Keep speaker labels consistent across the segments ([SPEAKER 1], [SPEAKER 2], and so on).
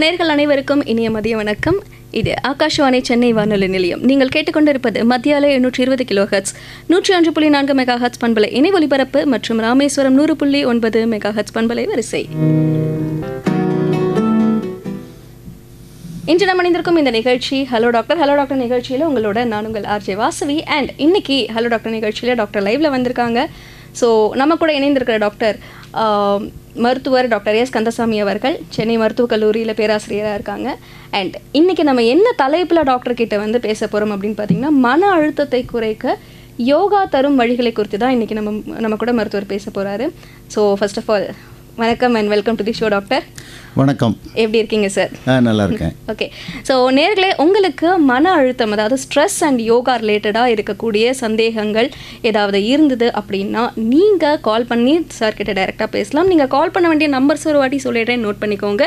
[SPEAKER 1] நேர்கள் அனைவருக்கும் இனிய மதிய வணக்கம். இது ஆகாஷவாணி சென்னை வானொலி நிலையம். நீங்கள் கேட்டுக்கொண்டிருப்பது மத்திய அலை 820 கிலோ ஹெர்ட்ஸ், 101.4 மெகா ஹெர்ட்ஸ் பண்பலை இணை ஒலிபரப்பு மற்றும் ராமேஸ்வரம் 100.9 மெகா ஹெர்ட்ஸ் பண்பலை வரிசை. இன்று நம்ம இணைந்திருக்கும் இந்த நிகழ்ச்சி ஹலோ டாக்டர். ஹலோ டாக்டர் நிகழ்ச்சியில் உங்களோட நான் உங்கள் ஆர்ஜே வாசவி. அண்ட் இன்னைக்கு ஹலோ டாக்டர் நிகழ்ச்சியில் டாக்டர் லைவ்ல வந்திருக்காங்க. ஸோ நம்ம கூட இணைந்திருக்கிற டாக்டர் மருத்துவர் டாக்டர் எஸ் கந்தசாமி அவர்கள் சென்னை மருத்துவக் கல்லூரியில் பேராசிரியராக இருக்காங்க. அண்ட் இன்றைக்கி நம்ம என்ன தலைப்பில் டாக்டர்கிட்ட வந்து பேச போகிறோம் அப்படின்னு பார்த்தீங்கன்னா, மன அழுத்தத்தை குறைக்க யோகா தரும் வழிகளை குறித்து தான் இன்றைக்கி நம்ம கூட மருத்துவர் பேச போகிறாரு. ஸோ ஃபர்ஸ்ட் ஆஃப் ஆல் வணக்கம் and welcome to the show doctor.
[SPEAKER 2] வணக்கம்.
[SPEAKER 1] எப்படி இருக்கீங்க சார்?
[SPEAKER 2] நல்லா இருக்கேன்.
[SPEAKER 1] ஓகே. ஸோ நேர்களே, உங்களுக்கு மன அழுத்தம், அதாவது ஸ்ட்ரெஸ் அண்ட் யோகா ரிலேட்டடாக இருக்கக்கூடிய சந்தேகங்கள் ஏதாவது இருந்தது அப்படின்னா நீங்கள் கால் பண்ணி சார் கிட்ட டைரெக்டாக பேசலாம். நீங்கள் கால் பண்ண வேண்டிய நம்பர்ஸ் ஒரு வாட்டி சொல்லிடுறேன், நோட் பண்ணிக்கோங்க.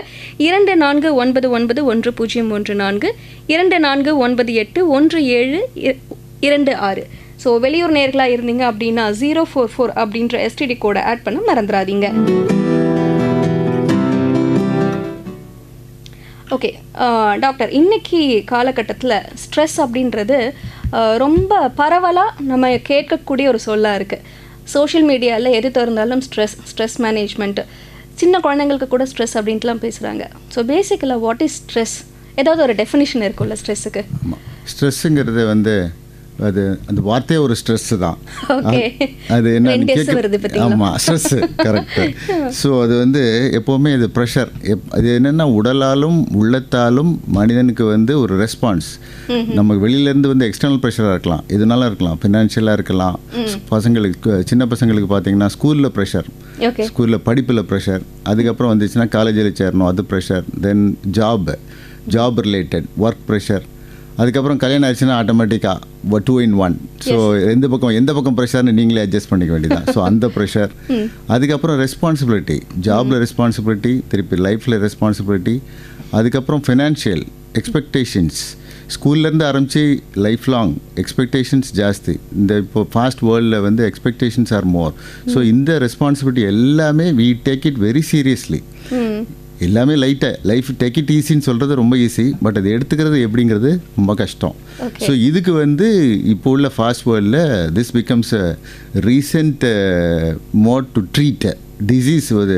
[SPEAKER 1] 24991014, 24981726. ஸோ வெளியூர் நேர்களாக இருந்தீங்க அப்படின்னா 044 அப்படின்ற எஸ்டிடி கோடை ஆட் பண்ண மறந்துடாதீங்க. ஓகே டாக்டர், இன்னைக்கு காலகட்டத்தில் ஸ்ட்ரெஸ் அப்படின்றது ரொம்ப பரவலாக நம்ம கேட்கக்கூடிய ஒரு சொல்லாக இருக்குது. சோஷியல் மீடியாவில் எது திறந்தாலும் ஸ்ட்ரெஸ் மேனேஜ்மெண்ட், சின்ன குழந்தைங்களுக்கு கூட ஸ்ட்ரெஸ் அப்படின்ட்டுலாம் பேசுகிறாங்க. ஸோ பேசிக்கலாக வாட் இஸ் ஸ்ட்ரெஸ்? ஏதாவது ஒரு டெஃபினிஷன் இருக்குல்ல ஸ்ட்ரெஸ்ஸுக்கு?
[SPEAKER 2] ஸ்ட்ரெஸ்ஸுங்கிறது வந்து அது அந்த வார்த்தையே ஒரு ஸ்ட்ரெஸ்ஸு தான். அது என்ன ஆமாம், ஸ்ட்ரெஸ்ஸு கரெக்டு. ஸோ அது வந்து எப்போவுமே இது ப்ரெஷர். அது என்னென்னா உடலாலும் உள்ளத்தாலும் மனிதனுக்கு வந்து ஒரு ரெஸ்பான்ஸ். நமக்கு வெளியிலேருந்து வந்து எக்ஸ்டர்னல் ப்ரெஷராக இருக்கலாம், எதுனாலும் இருக்கலாம், ஃபினான்ஷியலாக இருக்கலாம். பசங்களுக்கு, சின்ன பசங்களுக்கு பார்த்தீங்கன்னா ஸ்கூலில் ப்ரெஷர், ஸ்கூலில் படிப்பில் ப்ரெஷர். அதுக்கப்புறம் வந்துச்சுன்னா காலேஜில் சேரணும், அது ப்ரெஷர். தென் ஜாப் ரிலேட்டட் ஒர்க் ப்ரெஷர். அதுக்கப்புறம் கல்யாணம் ஆயிடுச்சுன்னா ஆட்டோமேட்டிக்காக 2 in 1. ஸோ எந்த பக்கம் ப்ரெஷர்னு நீங்களே அட்ஜஸ்ட் பண்ணிக்க வேண்டியதான். ஸோ அந்த ப்ரெஷர். அதுக்கப்புறம் ரெஸ்பான்சிபிலிட்டி, ஜாபில் ரெஸ்பான்சிபிலிட்டி, திருப்பி லைஃப்பில் ரெஸ்பான்சிபிலிட்டி. அதுக்கப்புறம் ஃபினான்ஷியல் எக்ஸ்பெக்டேஷன்ஸ். ஸ்கூல்லேருந்து ஆரம்பித்து லைஃப் லாங் எக்ஸ்பெக்டேஷன்ஸ் ஜாஸ்தி. இந்த இப்போ ஃபாஸ்ட் வேர்ல்டில் வந்து எக்ஸ்பெக்டேஷன்ஸ் ஆர் மோர். ஸோ இந்த ரெஸ்பான்சிபிலிட்டி எல்லாமே we take it very seriously. எல்லாமே லைட்டாக லைஃப் டேக் இட் ஈஸின்னு சொல்கிறது ரொம்ப ஈஸி, பட் அது எடுத்துக்கிறது எப்படிங்கிறது ரொம்ப கஷ்டம். ஸோ இதுக்கு வந்து இப்போ உள்ள ஃபாஸ்ட் வேர்ல்டில் this becomes a recent mode to treat disease. ஒரு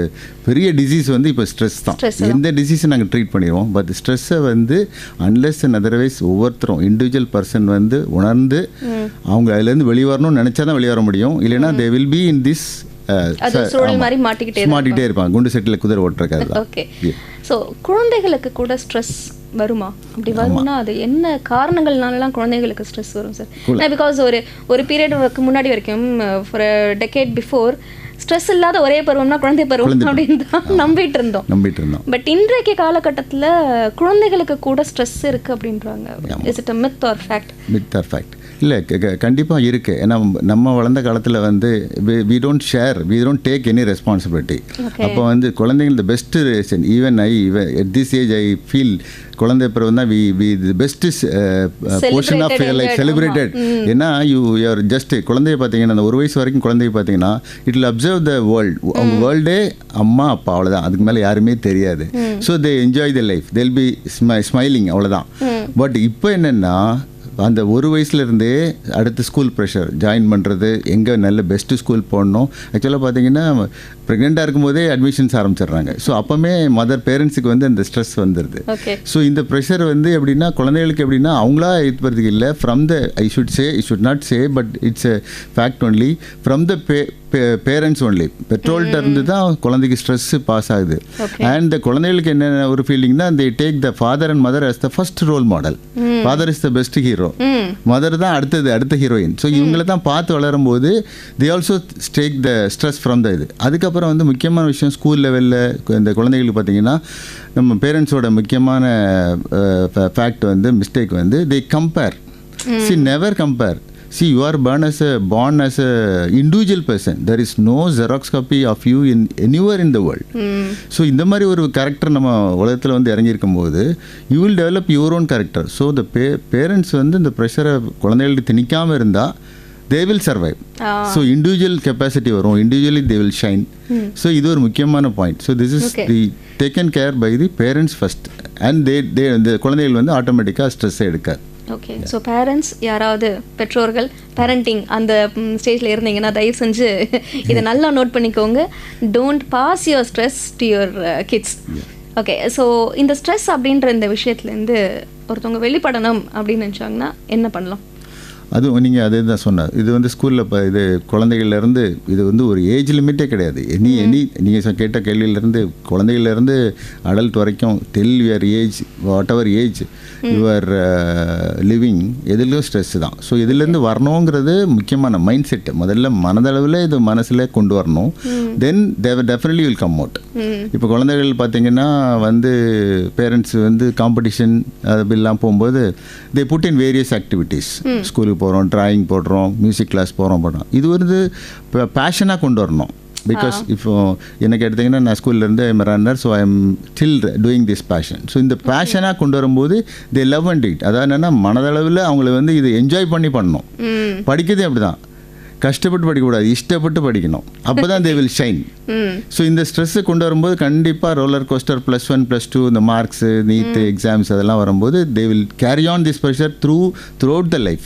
[SPEAKER 2] பெரிய டிசீஸ் வந்து இப்போ ஸ்ட்ரெஸ் தான். எந்த டிசீஸை நாங்கள் ட்ரீட் பண்ணிடுவோம், பட் ஸ்ட்ரெஸ்ஸை வந்து அன்லெஸ் அண்ட் அதர்வைஸ் ஒவ்வொருத்தரும் இண்டிவிஜுவல் பர்சன் வந்து உணர்ந்து அவங்க அதுலேருந்து வெளியே வரணும்னு நினச்சா தான் வெளியே வர முடியும். இல்லைன்னா they will be in this மாட்டிக்கிட்டே இருப்பாங்க, குண்டு செட்டில் குதிரை ஓட்டுறக்காது.
[SPEAKER 1] ஓகே. ஸோ குழந்தைகளுக்கு கூட ஸ்ட்ரெஸ் வருமா? அப்படி வரும்னா அது என்ன காரணங்கள்னாலலாம் குழந்தைகளுக்கு ஸ்ட்ரெஸ் வரும் சார்? பிகாஸ் ஒரு பீரியடுக்கு முன்னாடி வரைக்கும், ஃபார் டெக்கேட் பிஃபோர், ஸ்ட்ரெஸ் இல்லாத ஒரே பருவம்னா குழந்தை பருவம் அப்படின்னு தான் நம்பிட்டு இருந்தோம். பட் இன்றைக்கு காலகட்டத்தில் குழந்தைகளுக்கு கூட ஸ்ட்ரெஸ் இருக்குது அப்படின்றாங்க. Is it a myth or fact?
[SPEAKER 2] Myth or fact இல்லை, கண்டிப்பாக இருக்குது. ஏன்னா நம்ம வளர்ந்த காலத்தில் வந்து we don't take any responsibility. அப்போ வந்து குழந்தைங்க the best reason. Even at this age I feel குழந்தை பருவம் தான் the best portion of life celebrated. ஏன்னா யூஆர் ஜஸ்ட் குழந்தைய பார்த்தீங்கன்னா, அந்த 1 வயசு வரைக்கும் குழந்தைய பார்த்தீங்கன்னா it will observe the world. அவங்க வேர்ல்டே அம்மா அப்பா, அவ்வளோதான். அதுக்கு மேலே யாருமே தெரியாது. So they enjoy the life, they'll be smiling, அவ்வளோதான். பட் இப்போ என்னென்னா, அந்த 1 வயசுலேருந்தே அடுத்து ஸ்கூல் ப்ரெஷர், ஜாயின் பண்ணுறது, எங்கே நல்ல பெஸ்ட்டு ஸ்கூல் போடணும். ஆக்சுவலாக பார்த்தீங்கன்னா ப்ரெக்னெண்ட்டாக இருக்கும்போதே அட்மிஷன்ஸ் ஆரம்பிச்சிடுறாங்க. ஸோ அப்போவே பேரண்ட்ஸுக்கு வந்து அந்த ஸ்ட்ரெஸ் வந்துடுது. ஸோ இந்த ப்ரெஷர் வந்து எப்படின்னா, குழந்தைகளுக்கு எப்படின்னா அவங்களா இருக்கிறதுக்கு இல்லை, from the I should not say but it's a fact only, from the parents only. பெற்றோர்கிட்ட இருந்து தான் குழந்தைக்கு ஸ்ட்ரெஸ்ஸு பாஸ் ஆகுது. அண்ட் குழந்தைகளுக்கு என்ன ஒரு ஃபீலிங்னா, they take the father and mother as the first role model. Father is the best hero, mother தான் அடுத்த ஹீரோயின். ஸோ இவங்களை தான் பார்த்து வளரும் போது they also take the stress from the இது. அதுக்கப்புறம் வந்து முக்கியமான விஷயம், ஸ்கூல் லெவலில் இந்த குழந்தைகளுக்கு பார்த்தீங்கன்னா, நம்ம பேரண்ட்ஸோட முக்கியமான ஃபேக்ட் வந்து மிஸ்டேக் வந்து தே compare. Never compare. See, you are born as a individual person. There is no Xerox copy of you anywhere in the world. So இந்த மாதிரி ஒரு கேரக்டர் நம்ம உலகத்தில் வந்து இறங்கியிருக்கும் போது you will develop your own character. So the parents வந்து இந்த ப்ரெஷரை குழந்தைகளுக்கு திணிக்காமல் இருந்தால் they will survive. So individual capacity வரும், individually they will shine. So இது ஒரு முக்கியமான point. So this is the taken care by the parents first. And இந்த குழந்தைகள் வந்து ஆட்டோமேட்டிக்காக ஸ்ட்ரெஸ்ஸை எடுக்காது.
[SPEAKER 1] ஓகே, ஸோ பேரண்ட்ஸ் யாராவது பெற்றோர்கள் பேரண்டிங் அந்த ஸ்டேஜில் இருந்தீங்கன்னா தயவு செஞ்சு இதை நல்லா நோட் பண்ணிக்கோங்க. Don't pass your stress to your kids. Okay, so இந்த ஸ்ட்ரெஸ் அப்படின்ற இந்த விஷயத்துலேருந்து ஒருத்தவங்க வெளிப்படணும் அப்படின்னு நினச்சாங்கன்னா என்ன பண்ணலாம்?
[SPEAKER 2] அதுவும் நீங்கள் அதே தான் சொன்னார். இது வந்து ஸ்கூலில் இப்போ இது குழந்தைகள்லேருந்து இது வந்து ஒரு ஏஜ் லிமிட்டே கிடையாது. நீங்கள் கேட்ட கேள்வியிலேருந்து குழந்தைகள்லேருந்து அடல்ட் வரைக்கும் tell your age what ever age your living எதுலேயும் ஸ்ட்ரெஸ் தான். ஸோ இதுலேருந்து வரணுங்கிறது முக்கியமான மைண்ட் செட்டு. முதல்ல மனதளவில் இது மனசில் கொண்டு வரணும். Then they're definitely will come out. இப்போ குழந்தைகள் பார்த்தீங்கன்னா வந்து பேரண்ட்ஸ் வந்து காம்படிஷன் அப்படிலாம் போகும்போது they put in various activities. ஸ்கூலுக்கு போகிறோம், ட்ராயிங் போடுறோம், மியூசிக் கிளாஸ் போகிறோம். இது வந்து பேஷனாக கொண்டு வரணும். பிகாஸ் இப்போ எனக்கு எடுத்திங்கன்னா நான் ஸ்கூல்லேருந்து I'm runner, so I am still doing this passion. So இந்த பேஷனாக கொண்டு வரும்போது தே லவ் அண்ட் இட். அதாவது என்னென்னா மனதளவில் அவங்கள வந்து இதை என்ஜாய் பண்ணி பண்ணணும். படிக்கிறதே அப்படி தான், கஷ்டப்பட்டு படிக்கக்கூடாது, இஷ்டப்பட்டு படிக்கணும். அப்போ தான் தே வில் ஷைன். ஸோ இந்த ஸ்ட்ரெஸ்ஸை கொண்டு வரும்போது கண்டிப்பாக ரோலர் கோஸ்டர் +1 +2 இந்த மார்க்ஸு நீட்டு எக்ஸாம்ஸ் அதெல்லாம் வரும்போது they will carry on this pressure through out the life.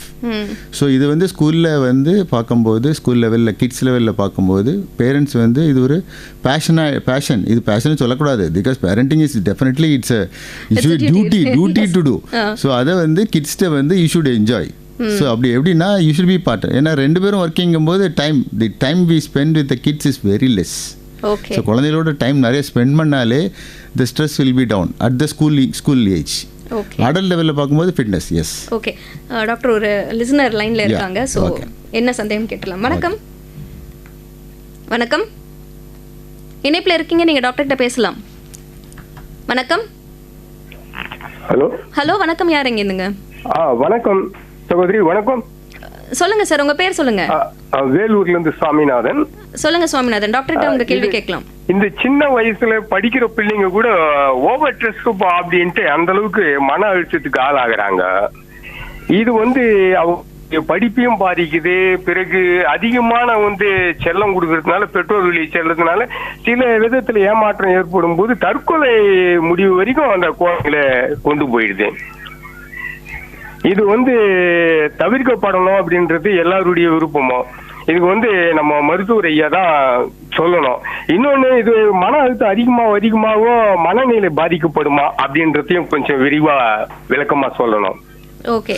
[SPEAKER 2] So இது வந்து ஸ்கூலில் வந்து பார்க்கும்போது ஸ்கூல் லெவலில் கிட்ஸ் லெவலில் பார்க்கும்போது பேரண்ட்ஸ் வந்து இது ஒரு பேஷன் இது பேஷன் சொல்லக்கூடாது. Because parenting is definitely it's duty to do. So அதை வந்து கிட்ஸ்ட்டை வந்து யூ ஷுட் என்ஜாய். ஸோ அப்படி எப்படின்னா யூ ஷுட் பி பார்ட். ஏன்னா 2 பேரும் ஒர்க்கிங்கும் போது the time we spend with the kids is very less. So குழந்தைகளோட டைம் நிறைய ஸ்பெண்ட் பண்ணாலே the stress will be down at the school age. Adult லெவலில் பார்க்கும்போது ஃபிட்னஸ். எஸ்.
[SPEAKER 1] ஓகே டாக்டர், ஒரு லிசனர் லைனில் இருக்காங்க. ஸோ என்ன சந்தேகம் கேட்கலாம்? வணக்கம். வணக்கம், இணைப்பில் இருக்கீங்க, நீங்கள் டாக்டர்கிட்ட பேசலாம். வணக்கம். ஹலோ வணக்கம், யார் எங்க இருந்துங்க?
[SPEAKER 3] வணக்கம் சகோதரி. வணக்கம்.
[SPEAKER 1] சொல்லுங்க சார், உங்க பேர் சொல்லுங்க.
[SPEAKER 3] வேலூர்ல இருந்து சுவாமிநாதன்.
[SPEAKER 1] சொல்லுங்க சுவாமிநாதன், டாக்டர்கிட்ட உங்க கேள்வி கேட்கலாம்.
[SPEAKER 3] இந்த சின்ன வயசுல படிக்கிற பிள்ளைங்க கூட ஓவர் ஸ்ட்ரெஸ் அப்படின்ட்டு அந்த அளவுக்கு மன அழுத்தத்துக்கு ஆளாகிறாங்க. இது வந்து அவங்க படிப்பையும் பாதிக்குது. பிறகு அதிகமான வந்து செல்லம் கொடுக்கறதுனால, பெற்றோர் வழி செல்லதுனால சில விதத்துல ஏமாற்றம் ஏற்படும் போது தற்கொலை முடிவு வரைக்கும் அந்த குழந்தைகளை கொண்டு போயிடுது. இது வந்து தவிர்க்கப்படணும் அப்படின்றது எல்லாருடைய விருப்பமும். இதுக்கு வந்து நம்ம மருத்துவர் ஐயா தான் சொல்லணும். இன்னொன்னு, இது மன அழுத்தம் அதிகமாகவும் மனநிலை பாதிக்கப்படுமா அப்படின்றதையும் கொஞ்சம் விரிவா விளக்கமா சொல்லணும்.
[SPEAKER 1] Okay,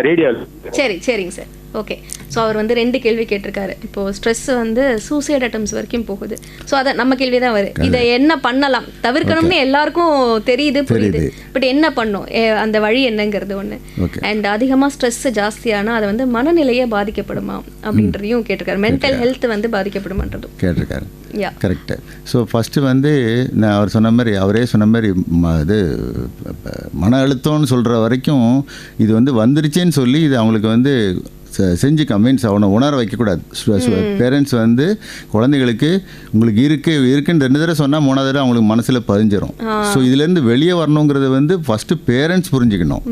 [SPEAKER 3] radio.
[SPEAKER 1] சரிங்க சார். ஓகே, ஸோ அவர் வந்து 2 கேள்வி கேட்டிருக்காரு. இப்போது ஸ்ட்ரெஸ் வந்து சூசைட் அட்டம்ஸ் வரைக்கும் போகுது. ஸோ அதை நம்ம கேள்வி தான் வருது, இதை என்ன பண்ணலாம், தவிர்க்கணும்னு எல்லாருக்கும் தெரியுது, புரியுது, பட் என்ன பண்ணும், அந்த வழி என்னங்கிறது ஒன்று. அண்ட் அதிகமாக ஸ்ட்ரெஸ் ஜாஸ்தியானால் அதை வந்து மனநிலையே பாதிக்கப்படுமா அப்படின்றதையும் கேட்டிருக்காரு. மென்டல் ஹெல்த் வந்து பாதிக்கப்படுமான்றதும்
[SPEAKER 2] கேட்டிருக்காரு. கரெக்டு. ஸோ ஃபஸ்ட்டு வந்து நான் அவரே சொன்ன மாதிரி இது மன அழுத்தம்னு சொல்கிற வரைக்கும் இது வந்து வந்துருச்சேன்னு சொல்லி இது அவங்களுக்கு வந்து செஞ்சு கன்வின்ஸ் அவனை உணர வைக்கக்கூடாது. பேரண்ட்ஸ் வந்து குழந்தைகளுக்கு உங்களுக்கு இருக்குன்னு 2 தடவை சொன்னால் 3வது தடவை அவங்களுக்கு மனசில் பதிஞ்சிடும். ஸோ இதுலேருந்து வெளியே வரணுங்கிறத வந்து ஃபஸ்ட்டு பேரண்ட்ஸ் புரிஞ்சுக்கணும்.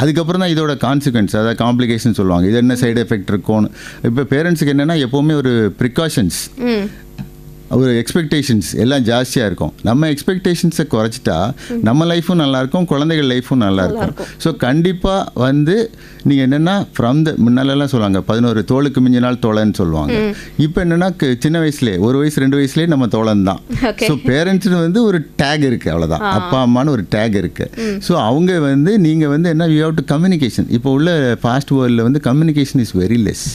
[SPEAKER 2] அதுக்கப்புறம் தான் இதோட கான்சிக்வன்ஸ், அதாவது காம்ப்ளிகேஷன் சொல்லுவாங்க, இது என்ன சைடு எஃபெக்ட் இருக்கும்னு. இப்போ பேரண்ட்ஸுக்கு என்னென்னா எப்போவுமே ஒரு ப்ரிகாஷன்ஸ், ஒரு எக்ஸ்பெக்டேஷன்ஸ் எல்லாம் ஜாஸ்தியாக இருக்கும். நம்ம எக்ஸ்பெக்டேஷன்ஸை குறைச்சிட்டா நம்ம லைஃப்பும் நல்லாயிருக்கும், குழந்தைகள் லைஃப்பும் நல்லாயிருக்கும். ஸோ கண்டிப்பாக வந்து நீங்கள் என்னென்னா முன்னாலெல்லாம் சொல்லுவாங்க 11 தோளுக்கு மிஞ்சினால் தோழன்னு சொல்லுவாங்க. இப்போ என்னென்னா சின்ன வயசுலேயே 1 வயசு 2 வயசுலேயே நம்ம தோழன் தான். ஸோ பேரண்ட்ஸ்னு வந்து ஒரு டேக் இருக்குது, அவ்வளோதான், அப்பா அம்மானு ஒரு டேக் இருக்குது. ஸோ அவங்க வந்து நீங்கள் வந்து என்ன, யூ ஹேவ் டு கம்யூனிகேஷன். இப்போ உள்ள ஃபாஸ்ட் வேர்ல்டில் வந்து கம்யூனிகேஷன் இஸ் வெரி லெஸ்.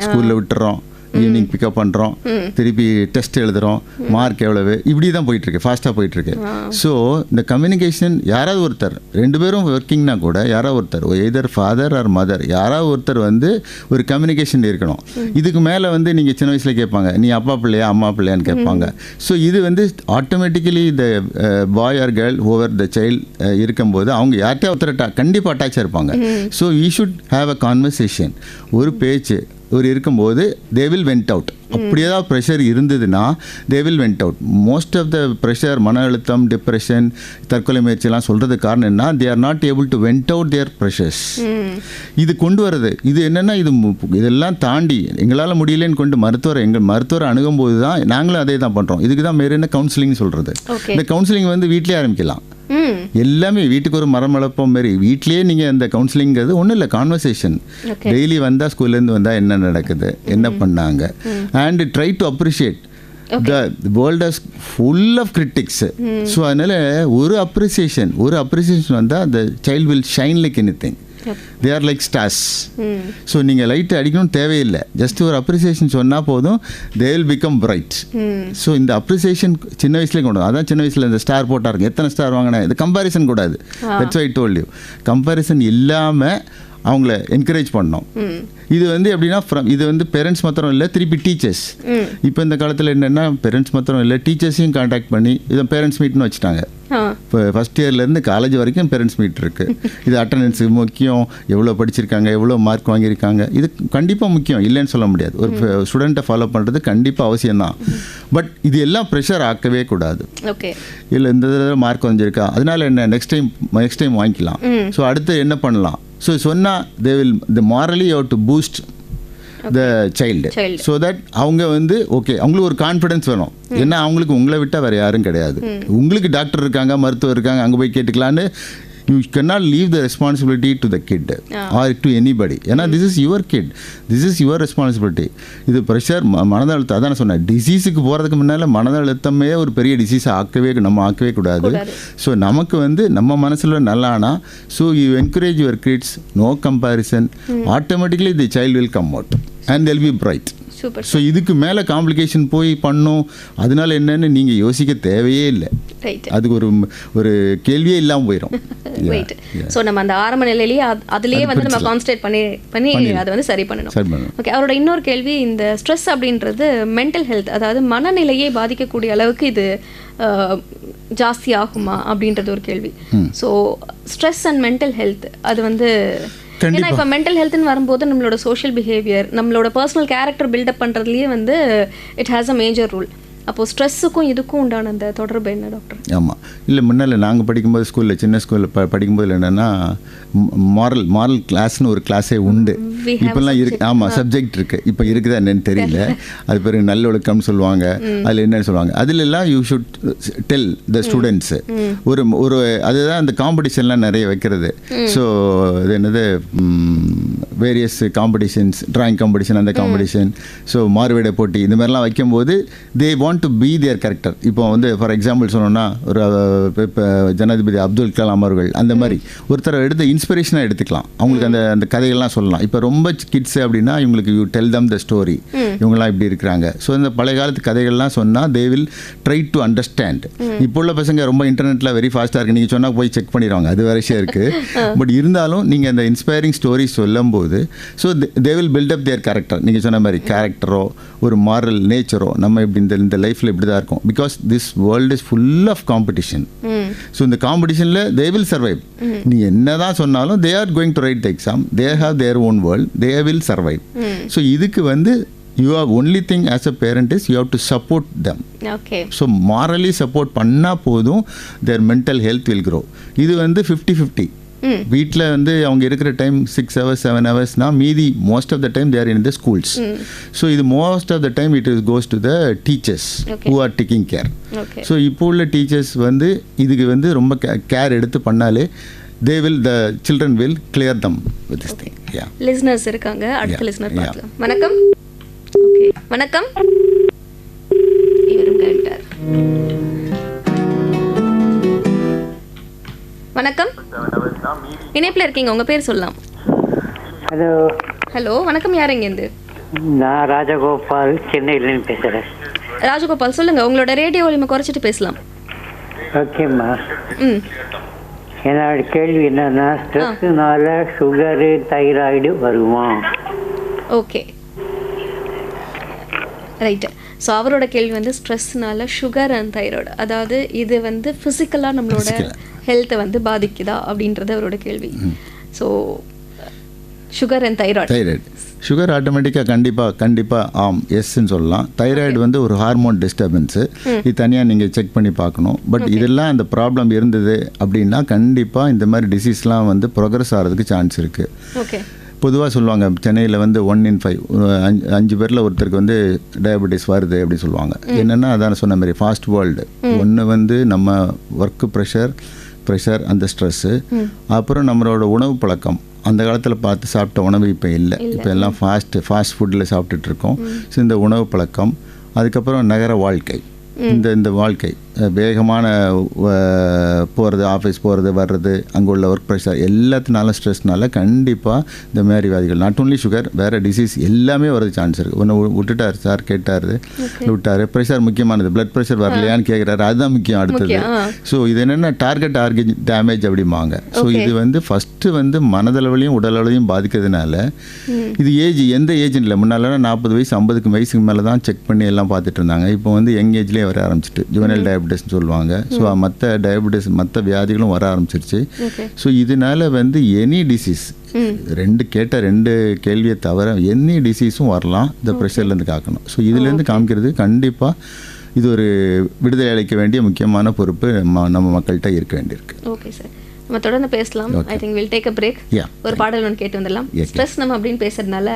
[SPEAKER 2] ஸ்கூலில் விட்டுறோம், ஈவினிங் பிக்கப் பண்ணுறோம், திருப்பி டெஸ்ட் எழுதுகிறோம், மார்க் எவ்வளவு, இப்படி தான் போயிட்டுருக்கு, ஃபாஸ்ட்டாக போயிட்டுருக்கு. ஸோ இந்த கம்யூனிகேஷன் யாராவது ஒருத்தர், 2 பேரும் ஒர்க்கிங்னா கூட யாராவது ஒருத்தர், எதர் ஃபாதர் ஆர் மதர், யாராவது ஒருத்தர் வந்து ஒரு கம்யூனிகேஷன் இருக்கணும். இதுக்கு மேலே வந்து நீங்கள் சின்ன வயசில் கேட்பாங்க, நீ அப்பா பிள்ளையா அம்மா பிள்ளையான்னு கேட்பாங்க. ஸோ இது வந்து ஆட்டோமேட்டிக்கலி இந்த boy or girl over the child இருக்கும்போது அவங்க யார்கிட்டயா ஒருத்தர் கண்டிப்பாக அட்டாச் இருப்பாங்க. So you should have a conversation, ஒரு பேச்சு ஒரு இருக்கும்போது தே வில் வெண்ட் அவுட். அப்படி ஏதாவது ப்ரெஷர் இருந்ததுன்னா they will vent out. Most of the pressure, மன அழுத்தம், டிப்ரெஷன், தற்கொலை முயற்சியெல்லாம் சொல்கிறதுக்கு காரணம் என்ன, they are not able to vent out their pressures. இது கொண்டு வர்றது இது என்னென்னா, இதெல்லாம் தாண்டி எங்களால் முடியலன்னு கொண்டு மருத்துவரை அணுகும்போது தான் நாங்களும் அதே தான் பண்ணுறோம். இதுக்கு தான் வேறு என்ன கவுன்சிலிங் சொல்கிறது. இந்த கவுன்சிலிங் வந்து வீட்டிலே ஆரம்பிக்கலாம். எல்லாமே வீட்டுக்கு ஒரு மரம் வளர்ப்போம் மாரி வீட்லேயே நீங்கள் இந்த கவுன்சிலிங்கிறது ஒன்றும் இல்லை, கான்வர்சேஷன். டெய்லி வந்தால் ஸ்கூல்லேருந்து வந்தால் என்ன நடக்குது, என்ன பண்ணாங்க, and try to appreciate. The world is full of critics. So அதனால் ஒரு அப்ரிசியேஷன் வந்தால் அந்த child will shine like anything. They are like stars. So நீங்கள் லைட்டு அடிக்கணும்னு தேவையில்லை, ஜஸ்ட் ஒரு அப்ரிசியேஷன் சொன்னால் போதும், they will become bright. So இந்த அப்ரிசியேஷன் சின்ன வயசுலேயே கொண்டு வரும். அதான் சின்ன வயசில் இந்த ஸ்டார் போட்டாருங்க, எத்தனை ஸ்டார் வாங்கினேன், இது கம்பேரிசன் கூடாது. That's why I told you. Comparison இல்லாமல் அவங்கள என்கரேஜ் பண்ணோம். இது வந்து எப்படின்னா, இது வந்து பேரண்ட்ஸ் மாத்திரம் இல்லை, திருப்பி டீச்சர்ஸ். இப்போ இந்த காலத்தில் என்னென்னா, பேரண்ட்ஸ் மாத்திரம் இல்லை, டீச்சர்ஸையும் கான்டாக்ட் பண்ணி இதை பேரண்ட்ஸ் மீட்னு வச்சுட்டாங்க. இப்போ ஃபஸ்ட் இயர்லேருந்து காலேஜ் வரைக்கும் பேரண்ட்ஸ் மீட் இருக்குது. இது அட்டண்டன்ஸு முக்கியம், எவ்வளோ படிச்சிருக்காங்க, எவ்வளோ மார்க் வாங்கியிருக்காங்க, இது கண்டிப்பாக முக்கியம், இல்லைன்னு சொல்ல முடியாது. ஒரு ஸ்டூடெண்ட்டை ஃபாலோ பண்ணுறது கண்டிப்பாக அவசியம்தான். பட் இது எல்லாம் ப்ரெஷர் ஆக்கவே கூடாது.
[SPEAKER 1] ஓகே,
[SPEAKER 2] இல்லை இந்த தடவை மார்க் வந்துருக்கா, அதனால என்ன, நெக்ஸ்ட் டைம் வாங்கிக்கலாம். ஸோ அடுத்து என்ன பண்ணலாம், ஸோ சொன்னால் they will the morally you have to boost the child. So that அவங்க வந்து ஓகே, அவங்களுக்கு ஒரு கான்ஃபிடன்ஸ் வேணும். ஏன்னா அவங்களுக்கு உங்களை விட்டால் வேறு யாரும் கிடையாது. உங்களுக்கு டாக்டர் இருக்காங்க, மருத்துவர் இருக்காங்க, அங்கே போய் கேட்டுக்கலான்னு. You cannot leave the responsibility to the kid or to anybody. ஏன்னா this is your kid, this is your responsibility. இது ப்ரெஷர், மனத அழுத்தம், அதான் நான் சொன்னேன், டிசீஸுக்கு போகிறதுக்கு முன்னால் மனத அழுத்தமே ஒரு பெரிய டிசீஸை ஆக்கவே கூடாது. ஸோ நமக்கு வந்து நம்ம மனசில் நல்லானா, so you encourage your kids, no comparison, automatically the child will come out and they'll be bright. So இதுக்கு மேலே காம்ப்ளிகேஷன் போய் பண்ணும், அதனால என்னன்னு நீங்கள் யோசிக்க தேவையே இல்லை. அதுக்கு ஒரு கேள்வியே இல்லாமல் போயிடும்.
[SPEAKER 1] ஸோ நம்ம அந்த ஆரம்ப நிலையிலேயே அதுலேயே வந்து நம்ம கான்சன்ட்ரேட் பண்ணி அதை வந்து சரி பண்ணணும். ஓகே, அவரோட இன்னொரு கேள்வி, இந்த ஸ்ட்ரெஸ் அப்படின்றது மென்டல் ஹெல்த், அதாவது மனநிலையை பாதிக்கக்கூடிய அளவுக்கு இது ஜாஸ்தி ஆகுமா அப்படின்றது ஒரு கேள்வி. So stress and mental health அது வந்து, ஏன்னா இப்போ மென்டல் ஹெல்த்னு வரும்போது நம்மளோட சோஷியல் பிஹேவியர், நம்மளோட பர்சனல் கேரக்டர் பில்டப் பண்ணுறதுலேயே வந்து it has a major role. அப்போது ஸ்ட்ரெஸ்ஸுக்கும் இதுக்கும் உண்டான அந்த தொடர்பு என்ன டாக்டர்?
[SPEAKER 2] ஆமாம், இல்லை முன்னால் நாங்கள் படிக்கும்போது ஸ்கூலில், சின்ன ஸ்கூலில் படிக்கும்போது என்னென்னா, மாரல் கிளாஸ்னு ஒரு கிளாஸே உண்டு. இப்போல்லாம் இருக்கு. ஆமாம், சப்ஜெக்ட் இருக்குது. இப்போ இருக்குதா என்னன்னு தெரியல. அது பிறகு நல்லொழுக்கம்னு சொல்லுவாங்க, அதில் என்னன்னு சொல்லுவாங்க. அதிலெல்லாம் you should tell the students ஒரு அதுதான் அந்த காம்படிஷன்லாம் நிறைய வைக்கிறது. ஸோ இது என்னது, வேரியஸ் காம்படிஷன்ஸ், ட்ராயிங் காம்படிஷன், அந்த காம்படிஷன், ஸோ மாறுவேட போட்டி, இந்த மாதிரிலாம் வைக்கும்போது they want to be there character. இப்போ வந்து ஃபார் எக்ஸாம்பிள் சொன்னோன்னா, ஒரு இப்போ ஜனாதிபதி அப்துல் கலாம் அவர்கள் அந்த மாதிரி ஒருத்தரை எடுத்து இன்ஸ்பிரேஷனாக எடுத்துக்கலாம். அவங்களுக்கு அந்த கதைகள்லாம் சொல்லலாம். இப்போ ரொம்ப கிட்ஸ் அப்படின்னா இவங்களுக்கு you tell them the story, இவங்கெல்லாம் இப்படி இருக்கிறாங்க. ஸோ இந்த பழைய காலத்து கதைகள்லாம் சொன்னால் they will try to understand. இப்போ உள்ள பசங்க ரொம்ப இன்டர்நெட்டில் வெரி ஃபாஸ்ட்டாக இருக்குது, நீங்கள் சொன்னால் போய் செக் பண்ணிடுவாங்க, அது வரைக்கும் இருக்குது. பட் இருந்தாலும் நீங்கள் அந்த இன்ஸ்பைரிங் ஸ்டோரி சொல்லும்போது, so they will build up their character. நீங்கள் சொன்ன மாதிரி கேரக்டரோ ஒரு மாரல் நேச்சரோ, நம்ம இப்படி இந்த லைஃப்பில் இப்படி தான் இருக்கும். Because this world is full of competition. So இந்த காம்படிஷனில் தே வில் சர்வைவ். நீ என்ன தான் சொன்னாலும் they are going to write the exam, they have their own world, they will survive. So இதுக்கு வந்து you have only thing as a parent is you have to support them.
[SPEAKER 1] Okay.
[SPEAKER 2] So morally support பண்ணா போதும், their mental health will grow. இது வந்து 50-50. வீட்டில் வந்து அவங்க இருக்கிற டைம் 6 hours 7 ஹவர்ஸ்னா, மீதி most of the time they're in the schools. So இது most of the time it is goes to the teachers who are taking care. So இப்போ உள்ள டீச்சர்ஸ் வந்து இதுக்கு வந்து ரொம்ப கேர் எடுத்து பண்ணாலே the children will clear them with this thing. Yeah.
[SPEAKER 1] Listeners இருக்காங்க, அடுத்த listener பார்க்கலாம். வணக்கம். ஓகே, வணக்கம். இவரும் கேட்டார். வணக்கம், இணைப்பில் இருக்கீங்க, உங்க பேர் சொல்லலாம்.
[SPEAKER 4] ஹலோ.
[SPEAKER 1] ஹலோ, வணக்கம். யார் இங்கேருந்து?
[SPEAKER 4] நான் ராஜகோபால், சென்னையிலேருந்து பேசுகிறேன்.
[SPEAKER 1] ராஜகோபால், சொல்லுங்க. உங்களோட ரேடியோ வால்யூமை குறைச்சிட்டு பேசலாம்.
[SPEAKER 4] ஓகேம்மா. என்னோட கேள்வி என்னன்னா, ஸ்ட்ரெஸ்னால சுகரு தைராய்டு வருமா?
[SPEAKER 1] Okay, right. ஸோ அவரோட கேள்வி வந்து ஸ்ட்ரெஸ்னால சுகர் அண்ட் தைராய்டு, அதாவது இது வந்து ஃபிசிக்கலாக நம்மளோட ஹெல்த்தை வந்து பாதிக்குதா அப்படின்றது அவரோட கேள்வி. So sugar and thyroid.
[SPEAKER 2] Thyroid sugar ஆட்டோமேட்டிக்காக கண்டிப்பாக ஆம் எஸ்ன்னு சொல்லலாம். தைராய்டு வந்து ஒரு ஹார்மோன் டிஸ்டர்பன்ஸு, இது தனியாக நீங்கள் செக் பண்ணி பார்க்கணும். பட் இதெல்லாம் அந்த ப்ராப்ளம் இருந்தது அப்படின்னா கண்டிப்பாக இந்த மாதிரி டிசீஸ்லாம் வந்து ப்ரோக்ரஸ் ஆகிறதுக்கு சான்ஸ் இருக்குது.
[SPEAKER 1] ஓகே.
[SPEAKER 2] பொதுவாக சொல்லுவாங்க சென்னையில் வந்து 1 in 5 5 பேரில் ஒருத்தருக்கு வந்து டயபெட்டிஸ் வருது அப்படி சொல்லுவாங்க. என்னென்னா அதான் சொன்ன மாதிரி ஃபாஸ்ட் வேர்ல்டு. ஒன்று வந்து நம்ம ஒர்க்கு ப்ரெஷர் அந்த ஸ்ட்ரெஸ்ஸு, அப்புறம் நம்மளோட உணவு பழக்கம். அந்த காலத்தில் பார்த்து சாப்பிட்ட உணவு இப்போ இல்லை. இப்போ எல்லாம் ஃபாஸ்ட் ஃபுட்டில் சாப்பிட்டுட்டு இருக்கோம். ஸோ இந்த உணவு பழக்கம், அதுக்கப்புறம் நகர வாழ்க்கை, இந்த வாழ்க்கை வேகமான போகிறது, ஆஃபீஸ் போகிறது வர்றது, அங்கே உள்ள ஒர்க் ப்ரெஷர் எல்லாத்தினால ஸ்ட்ரெஸ்னால கண்டிப்பாக இந்த மாதிரி வியாதிகள், நாட் ஓன்லி சுகர், வேறு டிசீஸ் எல்லாமே வரது சான்ஸ் இருக்குது. ஒன்று விட்டுட்டார் சார், கேட்டார், விட்டார். ப்ரெஷர் முக்கியமானது, பிளட் ப்ரெஷர் வரலையான்னு கேட்குறாரு, அதுதான் முக்கியம் அடுத்தது. ஸோ இது என்னென்னா டார்கெட் ஆர்கன் டேமேஜ் அப்படிம்பாங்க. ஸோ இது வந்து ஃபஸ்ட்டு வந்து மனதளவுலையும் உடலளவையும் பாதிக்கிறதுனால இது எந்த ஏஜ் இல்லை. முன்னாலாம் 40 வயசு 50 வயசுக்கு மேலே தான் செக் பண்ணி எல்லாம் பார்த்துட்டு இருந்தாங்க. இப்போ வந்து யங் ஏஜ்லேயே வர ஆரம்பிச்சிட்டு ஜுவனல் டயபெட்டிஸ்ன்னு சொல்லுவாங்க. ஸோ மற்ற டயபெட்டிஸ் மற்ற வியாதிகளும் வர ஆரம்பிச்சிருச்சு. ஸோ இதனால வந்து எனி டிசீஸ், ரெண்டு கேள்வியை தவிர எனி டிசீஸும் வரலாம். இந்த ப்ரெஷர்லேருந்து காக்கணும். ஸோ இதுலேருந்து காமிக்கிறது கண்டிப்பாக இது ஒரு விடுதலை அளிக்க வேண்டிய முக்கியமான பொறுப்பு நம்ம மக்கள்கிட்ட இருக்க வேண்டியிருக்கு.
[SPEAKER 1] ஓகே சார், நம்ம தொடர்ந்து பேசலாம். I think will take a break. ஒரு பாடல் ஒன்று கேட்டு வந்துடலாம். ஸ்ட்ரெஸ் நம்ம அப்படின்னு பேசுறதுனால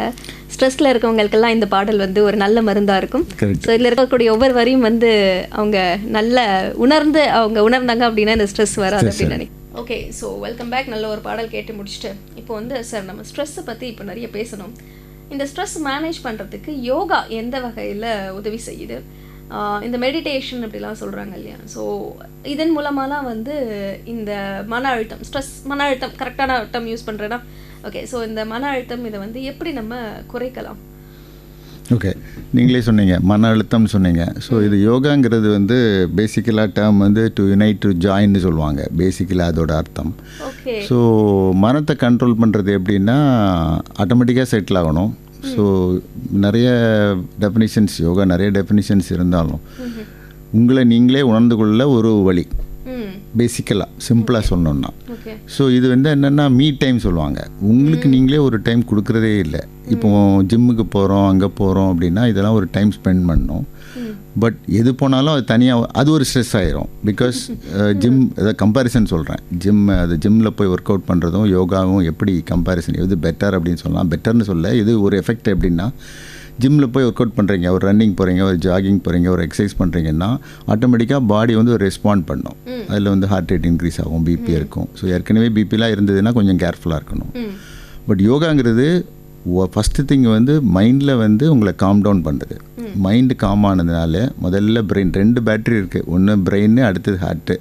[SPEAKER 1] ஸ்ட்ரெஸ்ல இருக்கவங்களுக்கெல்லாம் இந்த பாடல் வந்து ஒரு நல்ல மருந்தா இருக்கும். ஸோ இதில் இருக்கக்கூடிய ஒவ்வொரு வரியும் வந்து அவங்க நல்ல உணர்ந்தாங்க அப்படின்னா இந்த ஸ்ட்ரெஸ் வராது அப்படின்னு நினைக்கிறேன். Okay, so welcome back. நல்ல ஒரு பாடல் கேட்டு முடிச்சுட்டு இப்போ வந்து சார் நம்ம ஸ்ட்ரெஸ்ஸை பற்றி இப்போ நிறைய பேசணும். இந்த ஸ்ட்ரெஸ் மேனேஜ் பண்ணுறதுக்கு யோகா எந்த வகையில் உதவி செய்யுது? இந்த மெடிடேஷன் அப்படிலாம் சொல்கிறாங்க இல்லையா? ஸோ இதன் மூலமாலாம் வந்து இந்த மன அழுத்தம் கரெக்டான அழுத்தம் யூஸ் பண்ணுறேன்னா ஓகே. ஸோ இந்த மன அழுத்தம் இதை வந்து எப்படி நம்ம குறைக்கலாம்?
[SPEAKER 2] ஓகே, நீங்களே சொன்னீங்க மன அழுத்தம்னு சொன்னீங்க. ஸோ இது யோகாங்கிறது வந்து பேசிக்கலாக டேர்ம் வந்து டு யுனைட் டு ஜாயின்னு சொல்லுவாங்க. பேசிக்கலாக அதோட அர்த்தம்.
[SPEAKER 1] ஓகே.
[SPEAKER 2] ஸோ மனத்தை கண்ட்ரோல் பண்ணுறது எப்படின்னா ஆட்டோமேட்டிக்காக செட்டில் ஆகணும். ஸோ நிறைய டெஃபினிஷன்ஸ் இருந்தாலும் உங்களை நீங்களே உணர்ந்து கொள்ள ஒரு வழி, பேசிக்கலாக சிம்பிளாக சொல்லணுன்னா. ஸோ இது வந்து என்னென்னா மீ டைம் சொல்லுவாங்க. உங்களுக்கு நீங்களே ஒரு டைம் கொடுக்குறதே இல்லை. இப்போ ஜிம்முக்கு போகிறோம், அங்கே போகிறோம் அப்படின்னா இதெல்லாம் ஒரு டைம் ஸ்பெண்ட் பண்ணணும். பட் எது போனாலும் அது தனியாக அது ஒரு ஸ்ட்ரெஸ் ஆயிரும். பிகாஸ் ஜிம் ஏதாவது கம்பேரிசன் சொல்கிறேன், ஜிம்மில் போய் ஒர்க் அவுட் பண்ணுறதும் யோகாவும் எப்படி கம்பேரிசன், எது பெட்டர் அப்படின்னு சொல்லலாம். பெட்டர்னு சொல்ல இது ஒரு எஃபெக்ட் எப்படின்னா, ஜிம்மில் போய் ஒர்க் அவுட் பண்ணுறீங்க, ஒரு ரன்னிங் போகிறீங்க, ஒரு ஜாகிங் போகிறீங்க, ஒரு எக்ஸசைஸ் பண்ணுறீங்கன்னா ஆட்டோமேட்டிக்காக பாடி வந்து ஒரு ரெஸ்பாண்ட் பண்ணும். அதில் வந்து ஹார்ட் ரேட் இன்க்ரீஸ் ஆகும், பிபி இருக்கும். ஸோ ஏற்கனவே பிபிலாம் இருந்ததுன்னா கொஞ்சம் கேர்ஃபுல்லாக இருக்கணும். பட் யோகாங்கிறது ஃபஸ்ட்டு திங் வந்து மைண்டில் வந்து உங்களை காம் டவுன் பண்ணுறது. மைண்டு காம் ஆனதுனால முதல்ல பிரெயின், 2 பேட்டரி இருக்குது, ஒன்று பிரெயின், அடுத்தது ஹார்ட்டு.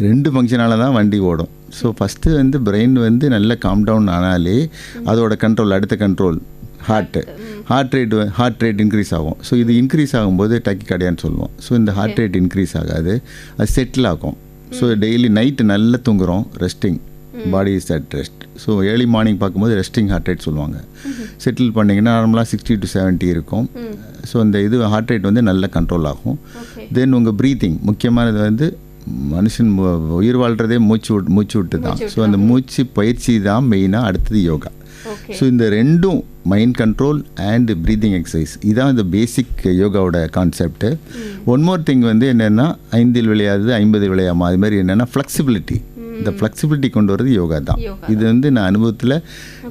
[SPEAKER 2] 2 ஃபங்க்ஷனால தான் வண்டி ஓடும். ஸோ ஃபஸ்ட்டு வந்து பிரெயின் வந்து நல்ல காம் டவுன் ஆனாலே அதோட கண்ட்ரோல், அடுத்த கண்ட்ரோல் ஹார்ட் ரேட் இன்க்ரீஸ் ஆகும். ஸோ இது இன்க்ரீஸ் ஆகும்போது டாக்கிகார்டியான்னு சொல்லுவோம். ஸோ இந்த ஹார்ட் ரேட் இன்க்ரீஸ் ஆகாது, அது செட்டில் ஆகும். ஸோ டெய்லி நைட்டு நல்லா தூங்குறோம், resting, body is at rest. So early morning பார்க்கும்போது ரெஸ்டிங் ஹார்ட் ரேட் சொல்லுவாங்க. செட்டில் பண்ணிங்கன்னா நார்மலாக 60 to 70 இருக்கும். ஸோ அந்த ஹார்ட் ரேட் வந்து நல்ல கண்ட்ரோல் ஆகும். தென் உங்கள் ப்ரீத்திங், முக்கியமானது வந்து மனுஷன் உயிர் வாழ்கிறதே மூச்சு விட்டு தான். ஸோ அந்த மூச்சு பயிற்சி தான் மெயினாக. அடுத்தது யோகா. ஸோ இந்த ரெண்டும் mind control and breathing exercise, இதுதான் இந்த பேசிக் யோகாவோட கான்செப்ட். ஒன் மோர் திங் வந்து என்னென்னா 5 விளையாது 50 விளையாமா, அது மாதிரி என்னென்னா ஃப்ளெக்சிபிலிட்டி. இந்த ஃப்ளெக்சிபிலிட்டி கொண்டு வரது யோகா தான். இது வந்து நான் அனுபவத்தில்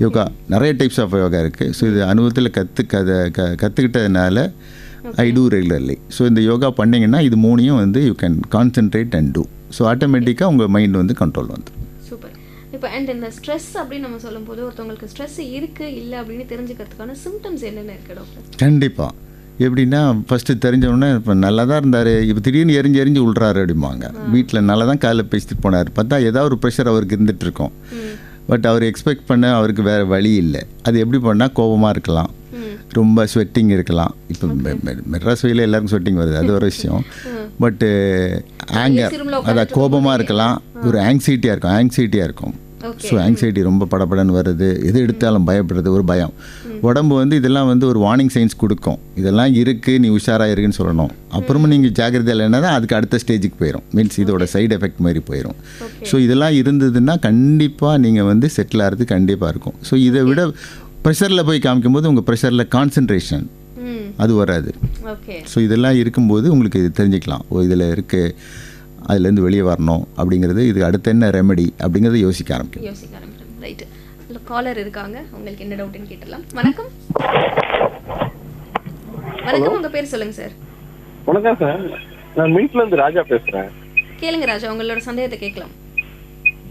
[SPEAKER 2] யோகா நிறைய டைப்ஸ் ஆஃப் யோகா இருக்குது. ஸோ இது அனுபவத்தில் கற்றுக்கிட்டதுனால ஐ டூ ரெகுலர்லி. ஸோ இந்த யோகா பண்ணிங்கன்னா இது 3 வந்து you can concentrate and do. So ஆட்டோமேட்டிக்காக உங்கள் மைண்ட் வந்து கண்ட்ரோல் வந்துடும்.
[SPEAKER 1] சூப்பர். இப்போ அண்ட் இந்த ஸ்ட்ரெஸ் அப்படின்னு நம்ம சொல்லும்போது ஒருத்தவங்களுக்கு ஸ்ட்ரெஸ் இருக்குது இல்லை அப்படின்னு தெரிஞ்சுக்கிறதுக்கான சிம்டம்ஸ் என்னென்ன இருக்குது டாக்டர்?
[SPEAKER 2] கண்டிப்பாக எப்படின்னா ஃபஸ்ட்டு தெரிஞ்சவொடனே இப்போ நல்லா தான் இருந்தார், இப்போ திடீர்னு எரிஞ்சு விட்றாரு அப்படிம்பாங்க. வீட்டில் நல்லா தான் காலையில் பேசிட்டு போனார், பார்த்தா ஏதாவது ஒரு ப்ரெஷர் அவருக்கு இருந்துகிட்ருக்கோம். பட் அவர் எக்ஸ்பெக்ட் பண்ண அவருக்கு வேறு வழி இல்லை. அது எப்படி பண்ணால் கோபமாக இருக்கலாம், ரொம்ப ஸ்வெட்டிங் இருக்கலாம். இப்போ மெட்ராஸ் வெயில எல்லாருக்கும் ஸ்வெட்டிங் வருது, அது ஒரு விஷயம். பட்டு ஆங்கர், அதான் கோபமாக இருக்கலாம், ஒரு ஆங்ஸைட்டியாக இருக்கும். ஸோ ஆங்ஸைட்டி ரொம்ப படப்படன்னு வருது, எது எடுத்தாலும் பயப்படுறது, ஒரு பயம். உடம்பு வந்து இதெல்லாம் வந்து ஒரு வார்னிங் சைன்ஸ் கொடுக்கும், இதெல்லாம் இருக்குது, நீ உஷாராக இருக்குன்னு சொல்லணும். அப்புறமா நீங்கள் ஜாக்கிரதை இல்லைன்னா தான் அதுக்கு அடுத்த ஸ்டேஜுக்கு போயிடும், மீன்ஸ் இதோட சைடு எஃபெக்ட் மாதிரி போயிடும். ஸோ இதெல்லாம் இருந்ததுன்னா கண்டிப்பாக நீங்கள் வந்து செட்டில் ஆகிறது கண்டிப்பாக இருக்கும். ஸோ இதை விட ப்ரெஷரில் போய் காமிக்கும்போது உங்கள் ப்ரெஷரில் கான்சன்ட்ரேஷன் அது வராது. ஸோ இதெல்லாம் இருக்கும்போது உங்களுக்கு இது தெரிஞ்சுக்கலாம், ஓ இதில் இருக்குது, அதுலேருந்து வெளியே வரணும் அப்படிங்கிறது, இது அடுத்து என்ன ரெமெடி அப்படிங்கிறத யோசிக்க ஆரம்பிக்கும்.
[SPEAKER 1] ரைட்டு. காலர் இருக்காங்க, உங்களுக்கு என்ன டவுட்னு கேட்டலாம். வணக்கம். வணக்கம், உங்க பேர் சொல்லுங்க சார்.
[SPEAKER 5] வணக்கம் சார், நான் மீட்ல இருந்து ராஜா பேசுறேன்.
[SPEAKER 1] கேளுங்க ராஜா, உங்களோட சந்தேகத்தை கேட்கலாம்.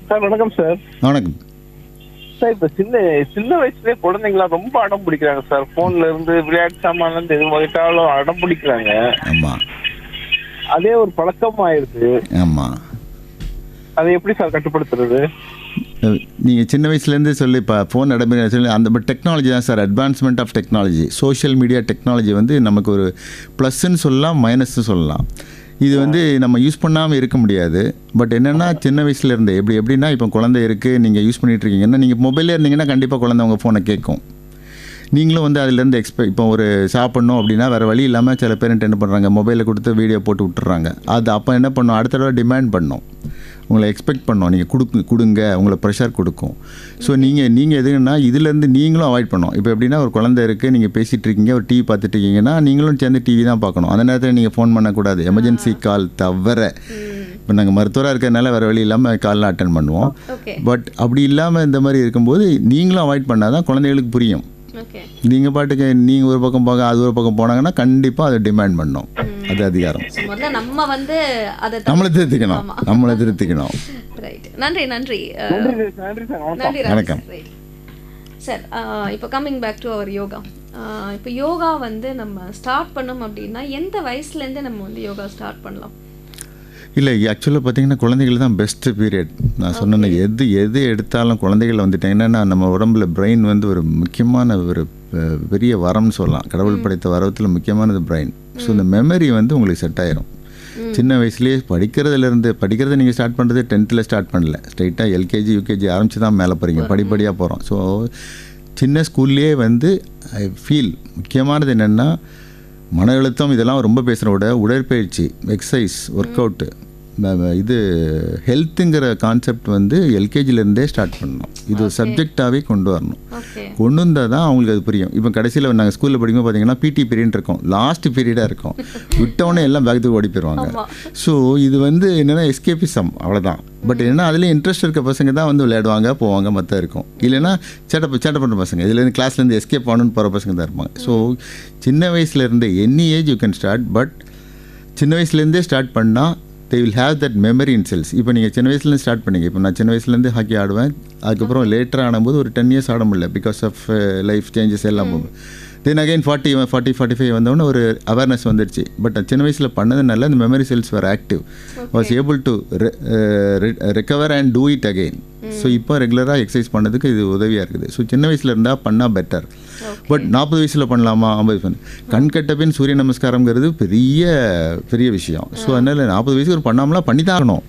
[SPEAKER 5] சார் வணக்கம் சார்.
[SPEAKER 2] வணக்கம்
[SPEAKER 5] சார், இப்ப சின்ன வயசுலயே குழந்தைங்களா ரொம்ப அடம் பிடிக்கிறாங்க சார். போன்ல இருந்து விளையாட்டு சாமான்ல இருந்து எது வகைட்டாலும் அடம் பிடிக்கிறாங்க.
[SPEAKER 2] ஆமாம்,
[SPEAKER 5] அதே ஒரு பழக்கம் ஆயிடுது.
[SPEAKER 2] ஆமாம்.
[SPEAKER 5] அதை எப்படி சார் கட்டுப்படுத்துறது?
[SPEAKER 2] நீங்கள் சின்ன வயசுலேருந்து சொல்லி இப்போ ஃபோன் நடப்பின சொல்லி அந்த டெக்னாலஜி தான் sir, advancement of technology, social media technology வந்து நமக்கு ஒரு ப்ளஸ்ன்னு சொல்லலாம், மைனஸ்ன்னு சொல்லலாம். இது வந்து நம்ம யூஸ் பண்ணாமல் இருக்க முடியாது. பட் என்னென்னா சின்ன வயசுல இருந்து எப்படின்னா இப்போ குழந்தை இருக்குது, நீங்கள் யூஸ் பண்ணிகிட்ருக்கீங்கன்னா, நீங்கள் மொபைலே இருந்தீங்கன்னா கண்டிப்பாக குழந்தை உங்கள் ஃபோனை கேட்கும். நீங்களும் வந்து அதிலேருந்து இப்போ ஒரு சாப்பிட்ணும் அப்படின்னா வேறு வழி இல்லாமல் சில பேரண்ட் என்ன பண்ணுறாங்க, மொபைலில் கொடுத்து வீடியோ போட்டு விட்டுறாங்க. அது அப்போ என்ன பண்ணோம், அடுத்த தடவை டிமாண்ட் பண்ணோம், உங்களை எக்ஸ்பெக்ட் பண்ணோம், நீங்கள் கொடுங்க, உங்களை ப்ரெஷர் கொடுக்கும். ஸோ நீங்கள் எதுன்னா இதுலேருந்து நீங்களும் அவாய்ட் பண்ணோம். இப்போ எப்படின்னா ஒரு குழந்தை இருக்குது, நீங்கள் பேசிகிட்டு இருக்கீங்க, ஒரு டிவி பார்த்துட்டு இருக்கீங்கன்னா நீங்களும் சேர்ந்து டிவி தான் பார்க்கணும். அந்த நேரத்தில் நீங்கள் ஃபோன் பண்ணக்கூடாது, எமர்ஜென்சி கால் தவிர. இப்போ நாங்கள் மருத்துவராக இருக்கிறதுனால வேறு வழி இல்லாமல் கால்லாம் அட்டன் பண்ணுவோம். பட் அப்படி இல்லாமல் இந்த மாதிரி இருக்கும்போது நீங்களும் அவாய்ட் பண்ணால் தான் குழந்தைகளுக்கு புரியும். நீங்கள் பாட்டுக்கு நீங்கள் ஒரு பக்கம் போக அது ஒரு பக்கம் போனாங்கன்னா கண்டிப்பாக அதை டிமாண்ட் பண்ணோம். அது அதிகாரம். நம்மளை திருத்திக்கணும்.
[SPEAKER 1] நன்றி.
[SPEAKER 2] வணக்கம்
[SPEAKER 1] சார். இப்போ coming back to our yoga. இப்போ யோகா வந்து நம்ம ஸ்டார்ட் பண்ணோம் அப்படின்னா எந்த வயசுலேருந்து நம்ம வந்து யோகா ஸ்டார்ட் பண்ணலாம்?
[SPEAKER 2] இல்லை, ஆக்சுவலாக பார்த்தீங்கன்னா குழந்தைகள் தான் பெஸ்ட்டு பீரியட். நான் சொன்னேன், எது எடுத்தாலும் குழந்தைகள் வந்துட்டாங்கன்னா நம்ம உடம்புல பிரெயின் வந்து ஒரு முக்கியமான ஒரு பெரிய வரம்னு சொல்லலாம். கடவுள் படைத்த வரத்தில் முக்கியமானது பிரெயின். ஸோ இந்த மெமரி வந்து உங்களுக்கு செட் ஆயிரும். சின்ன வயசுலேயே படிக்கிறத நீங்கள் ஸ்டார்ட் பண்ணுறது 10th ஸ்டார்ட் பண்ணல, ஸ்ட்ரைட்டாக எல்கேஜி யூகேஜி ஆரம்பித்து தான் மேலே போகிறீங்க, படிப்படியாக போகிறோம். ஸோ சின்ன ஸ்கூல்லேயே வந்து ஐ ஃபீல் முக்கியமானது என்னென்னா மன அழுத்தம் இதெல்லாம் ரொம்ப பேசுகிறத விட உடற்பயிற்சி, எக்ஸசைஸ், ஒர்க் அவுட்டு, இது ஹெல்த்துங்கிற கான்செப்ட் வந்து எல்கேஜிலேருந்தே ஸ்டார்ட் பண்ணணும். இது ஒரு சப்ஜெக்டாகவே கொண்டு வரணும். கொண்டு வந்தால் தான் அவங்களுக்கு அது புரியும். இப்போ கடைசியில் நாங்கள் ஸ்கூலில் படிக்கும்போது பார்த்தீங்கன்னா பிடி பீரியட் இருக்கும், லாஸ்ட் பீரியடாக இருக்கும், விட்டவுடனே எல்லாம் பேக்கு ஓடி போயிடுவாங்க. ஸோ இது வந்து என்னென்னா எஸ்கேபிசம், அவ்வளோதான். பட் என்னன்னா அதுலேயும் இன்ட்ரெஸ்ட் இருக்க பசங்க தான் வந்து விளையாடுவாங்க, போவாங்க, மற்ற இருக்கும். இல்லைன்னா சேட்டை பண்ணுற பசங்க, இதுலேருந்து கிளாஸ்லேருந்து எஸ்கேப் ஆகணும்னு போகிற பசங்க தான் இருப்பாங்க. ஸோ சின்ன வயசுலேருந்தே any age you can start, but சின்ன வயசுலேருந்தே ஸ்டார்ட் பண்ணால் they will have that memory in cells. இப்போ நீங்கள் சின்ன வயசுலேருந்து ஸ்டார்ட் பண்ணிங்க. இப்போ நான் சின்ன வயசுலேருந்து ஹாக்கி ஆடுவேன், அதுக்கப்புறம் லேட்டராக ஆடும்போது ஒரு 10 years ஆட முடியல பிகாஸ் ஆஃப் லைஃப் சேஞ்சஸ் எல்லாம். தென் அகைன் 40-45 வந்தோடனே ஒரு அவேர்னஸ் வந்துடுச்சு. பட் சின்ன வயசில் பண்ணதுனால இந்த மெமரி செல்ஸ் வேறு active, was able to recover and do it again. So இப்போ ரெகுலராக எக்ஸசைஸ் பண்ணதுக்கு இது உதவியாக இருக்குது. ஸோ சின்ன வயசில் இருந்தால் பண்ணால் பெட்டர். பட் 40 வயசில் பண்ணலாமா, 50 பண்ண கண் கட்ட பின் சூரிய நமஸ்காரங்கிறது பெரிய விஷயம். ஸோ அதனால் 40 வயசுக்கு ஒரு பண்ணாமலாம் பண்ணி தான் ஆகணும்.